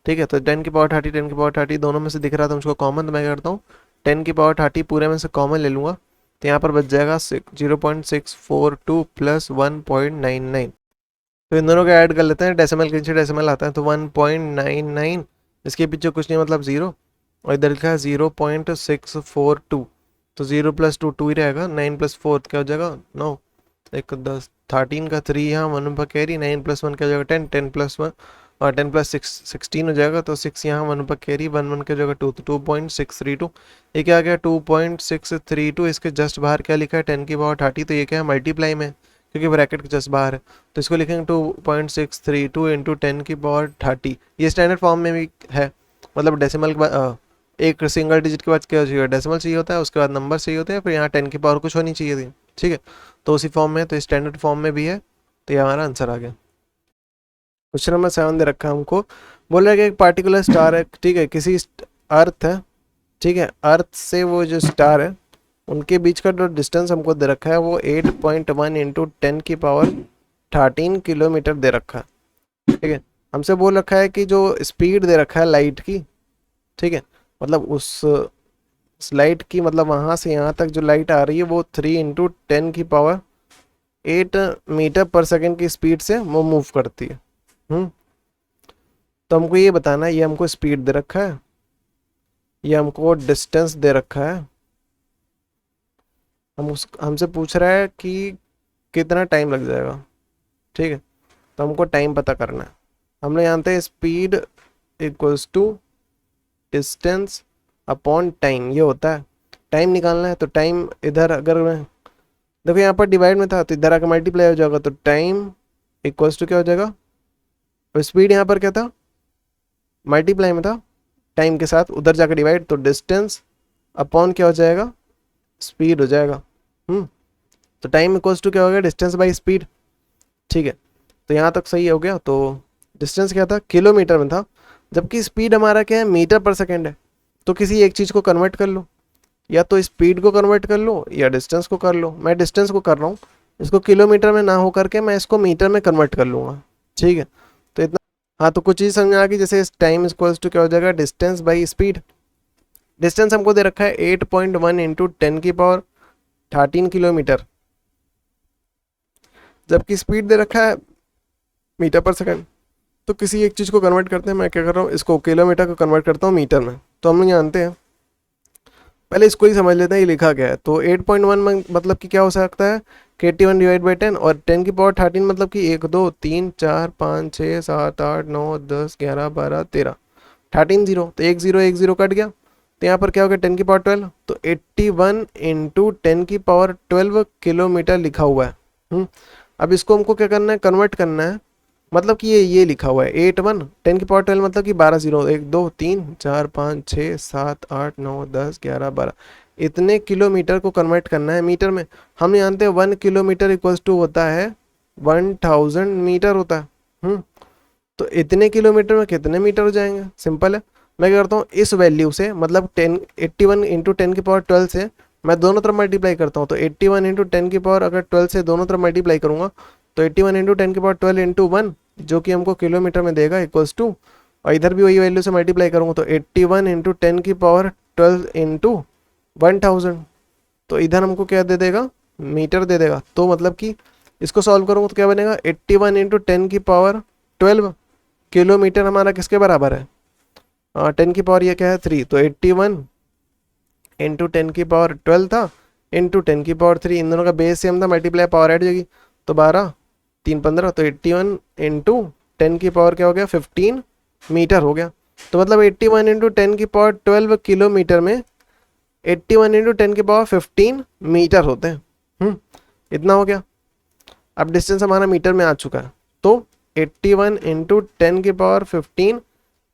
ठीक है, तो 10⁻30 10⁻30 दोनों में से दिख रहा था मुझको कॉमन, तो मैं करता हूँ 10⁻30 पूरे में से कॉमन ले लूँगा, तो यहाँ पर बच जाएगा 0.642 प्लस 1.99। तो इन दोनों को ऐड कर लेते हैं, डेसिमल के नीचे डेसिमल आता है, तो 1.99 इसके पीछे कुछ नहीं मतलब 0, और इधर लिखा है 0.642, तो 0 प्लस 2 2 ही रहेगा, 9 प्लस 4 क्या हो जाएगा 9, एक 10 13 का 3 यहाँ 1 पर कैरी, 9 प्लस 1 क्या हो जाएगा 10, 10 प्लस 1 और 10 प्लस 6 16 हो जाएगा, तो 6 यहाँ 1 पर कैरी, 1 1 क्या हो जाएगा 2, तो 2.632। ये क्या आ गया 2.632, इसके जस्ट बाहर क्या लिखा है 10⁻30, तो ये क्या है मल्टीप्लाई में, क्योंकि ब्रैकेट के जस्ट बाहर है, तो इसको लिखेंगे 2.632 इंटू 10⁻30। ये स्टैंडर्ड फॉर्म में भी है, मतलब डेसिमल के बाद एक सिंगल डिजिट के बाद क्या चाहिए डेसिमल चाहिए होता है, उसके बाद नंबर चाहिए होते हैं, फिर यहाँ 10 की पावर कुछ होनी चाहिए थी। ठीक है, तो उसी फॉर्म में, तो स्टैंडर्ड फॉर्म में भी है, तो ये हमारा आंसर आ गया। क्वेश्चन नंबर 7 दे रखा है हमको, बोल रहा है कि एक पार्टिकुलर स्टार है, ठीक है, किसी अर्थ है, ठीक है, अर्थ से वो जो स्टार है उनके बीच का जो डिस्टेंस हमको दे रखा है वो 8.1 इंटू 10⁻13 किलोमीटर दे रखा है। ठीक है, हमसे बोल रखा है कि जो स्पीड दे रखा है लाइट की, ठीक है, मतलब उस लाइट की, मतलब वहाँ से यहाँ तक जो लाइट आ रही है वो 3 इंटू 10⁸ मीटर पर सेकेंड की स्पीड से वो मूव करती है। तो हमको ये बताना है, ये हमको स्पीड दे रखा है, ये हमको डिस्टेंस दे रखा है, हमसे पूछ रहा है कि कितना टाइम लग जाएगा। ठीक है, तो हमको टाइम पता करना है। हम लोग जानते हैं speed equals to distance upon time, ये होता है। टाइम निकालना है, तो टाइम इधर अगर मैं देखो यहाँ पर डिवाइड में था तो इधर आकर मल्टीप्लाई हो जाएगा, तो टाइम इक्वल्स टू क्या हो जाएगा, और स्पीड यहाँ पर क्या था मल्टीप्लाई में था टाइम के साथ, उधर जाकर डिवाइड, तो डिस्टेंस अपॉन क्या हो जाएगा स्पीड हो जाएगा। तो टाइम इक्वल्स टू क्या हो गया डिस्टेंस बाई स्पीड। ठीक है, तो यहाँ तक सही हो गया। तो डिस्टेंस क्या था किलोमीटर में था, जबकि स्पीड हमारा क्या है मीटर पर सेकेंड है। तो किसी एक चीज़ को कन्वर्ट कर लो, या तो स्पीड को कन्वर्ट कर लो या डिस्टेंस को कर लो। मैं डिस्टेंस को कर रहा हूँ, इसको किलोमीटर में ना हो करके मैं इसको मीटर में कन्वर्ट कर लूँगा। ठीक है, तो इतना, हाँ, तो कुछ चीज़ समझ आ गई, जैसे टाइम इक्वल्स टू क्या हो जाएगा डिस्टेंस बाई स्पीड। डिस्टेंस हमको दे रखा है 8.1 इंटू 10⁻13 किलोमीटर, जबकि स्पीड दे रखा है मीटर पर सेकंड। तो किसी एक चीज़ को कन्वर्ट करते हैं, मैं क्या कर रहा हूँ इसको किलोमीटर को कन्वर्ट करता हूँ मीटर में। तो हम लोग जानते हैं, पहले इसको ही समझ लेते हैं ये लिखा क्या है। तो 8.1 में मतलब कि क्या हो सकता है कि 81 डिवाइड बाई 10, और 10⁻13 मतलब कि 1 2 3 4 5 6 7 8 9 10 11 12 13 13 0, तो 1 0 1 0 कट गया, तो यहाँ पर क्या हो गया 10⁻12, तो 81 इंटू 10⁻12 किलोमीटर लिखा हुआ है। अब इसको हमको क्या करना है कन्वर्ट करना है, मतलब कि ये लिखा हुआ है 81 10⁻12 मतलब कि 12 0 1 2 3 4 5 6 7 8 9 10 11 12 इतने किलोमीटर को कन्वर्ट करना है मीटर में। हम जानते हैं 1 किलोमीटर इक्वल्स टू होता है 1000 मीटर होता है। तो इतने किलोमीटर में कितने मीटर हो जाएंगे, सिंपल है। मैं क्या करता हूँ इस वैल्यू से, मतलब 81 इंटू 10⁻12 से मैं दोनों तरफ मल्टीप्लाई करता हूँ। तो 81 इंटू 10 अगर 12 से दोनों तरफ मल्टीप्लाई करूँगा तो 81 इंटू 10⁻12 इंटू 1 जो कि हमको किलोमीटर में देगा इक्वल्स टू, और इधर भी वही वैल्यू से मल्टीप्लाई करूँगा तो 81 इंटू 10⁻12 इंटू 1000, तो इधर हमको क्या दे देगा मीटर दे देगा। तो मतलब कि इसको सॉल्व करूँगा तो क्या बनेगा 81 इंटू 10⁻12 किलोमीटर हमारा किसके बराबर है 10 की पावर ये क्या है 3, तो 81 इंटू 10⁻12 था इंटू 10⁻3, इन दोनों का बेस सेम था, मल्टीप्लाई पावर ऐड जाएगी, तो 12 3 15, तो 81 इंटू 10 की पावर क्या हो गया 15 मीटर हो गया। तो मतलब 81 इंटू 10⁻12 किलोमीटर में 81 इंटू 10⁻15 मीटर होते हैं। इतना हो गया। अब डिस्टेंस हमारा मीटर में आ चुका है, तो 81 इंटू 10⁻15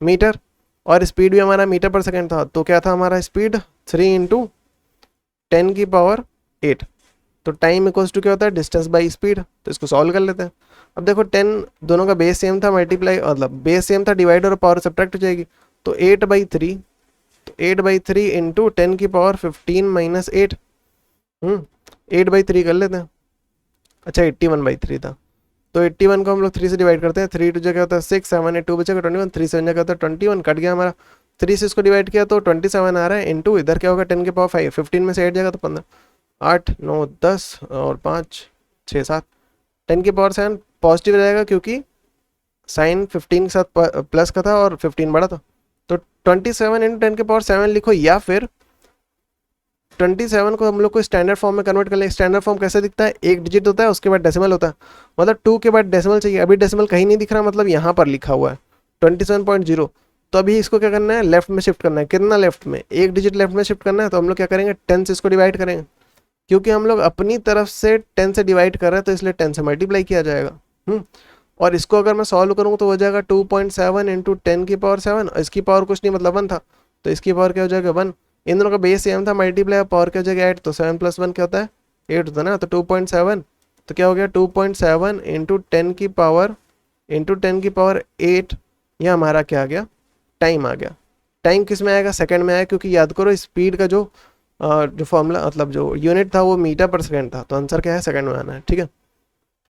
मीटर, और स्पीड भी हमारा मीटर पर सेकंड था, तो क्या था हमारा स्पीड 3 इंटू 10⁸। तो टाइम इक्वल्स टू क्या होता है डिस्टेंस बाई स्पीड। तो इसको सॉल्व कर लेते हैं। अब देखो 10 दोनों का बेस सेम था, मल्टीप्लाई मतलब बेस सेम था, डिवाइड और पावर सब्ट्रैक्ट हो जाएगी, तो 8/3, तो 8/3 इंटू 10⁻15 -8। 8/3 कर लेते हैं। अच्छा 81/3 था, तो 81 को हम लोग 3 से डिवाइड करते हैं। 3 टू जगह होता है 6, 7 8 2 बचेगा 21, 3 7 जगह होता है 21, कट गया हमारा। 3 से इसको डिवाइड किया तो 27 आ रहा है, इंटू इधर क्या होगा 10⁻5, 15 में से 8 जगह तो 15, 8 9 10 और 5 6 7, 10⁻7 पॉजिटिव रहेगा क्योंकि साइन 15 के साथ प्लस का था और 15 बड़ा था, तो 27 इंटू 10⁻7 लिखो, या फिर 27 को हम लोग को स्टैंडर्ड फॉर्म में कन्वर्ट कर लें। स्टैंडर्ड फॉर्म कैसे दिखता है, एक डिजिट होता है उसके बाद डेसिमल होता है, मतलब 2 के बाद डेसिमल चाहिए। अभी डेसिमल कहीं नहीं दिख रहा, मतलब यहाँ पर लिखा हुआ है 27.0। तो अभी इसको क्या करना है, लेफ्ट में शिफ्ट करना है। कितना लेफ्ट में, एक डिजिट लेफ्ट में शिफ्ट करना है, तो हम लोग क्या करेंगे 10 से इसको डिवाइड करेंगे, क्योंकि हम लोग अपनी तरफ से 10 से डिवाइड कर रहे हैं तो इसलिए 10 से मल्टीप्लाई किया जाएगा। और इसको अगर मैं सॉल्व करूँ तो हो जाएगा 2.7 इंटू 10⁻7, इसकी पावर कुछ नहीं मतलब 1 था, तो इसकी पावर क्या हो जाएगा 1। इन दोनों का बेस सेम था, मल्टीप्लाई पावर क्या हो जाएगा 8, तो 7 + 1 क्या होता है 8 होता है ना, तो 2.7, तो क्या हो गया 2.7 इंटू 10⁻8, यह हमारा क्या आ गया, टाइम आ गया। टाइम किस में आएगा, सेकंड में आएगा, क्योंकि याद करो स्पीड का जो फॉर्मूला मतलब जो यूनिट था वो मीटर पर सेकंड था, तो आंसर क्या है सेकंड में आना है। ठीक है।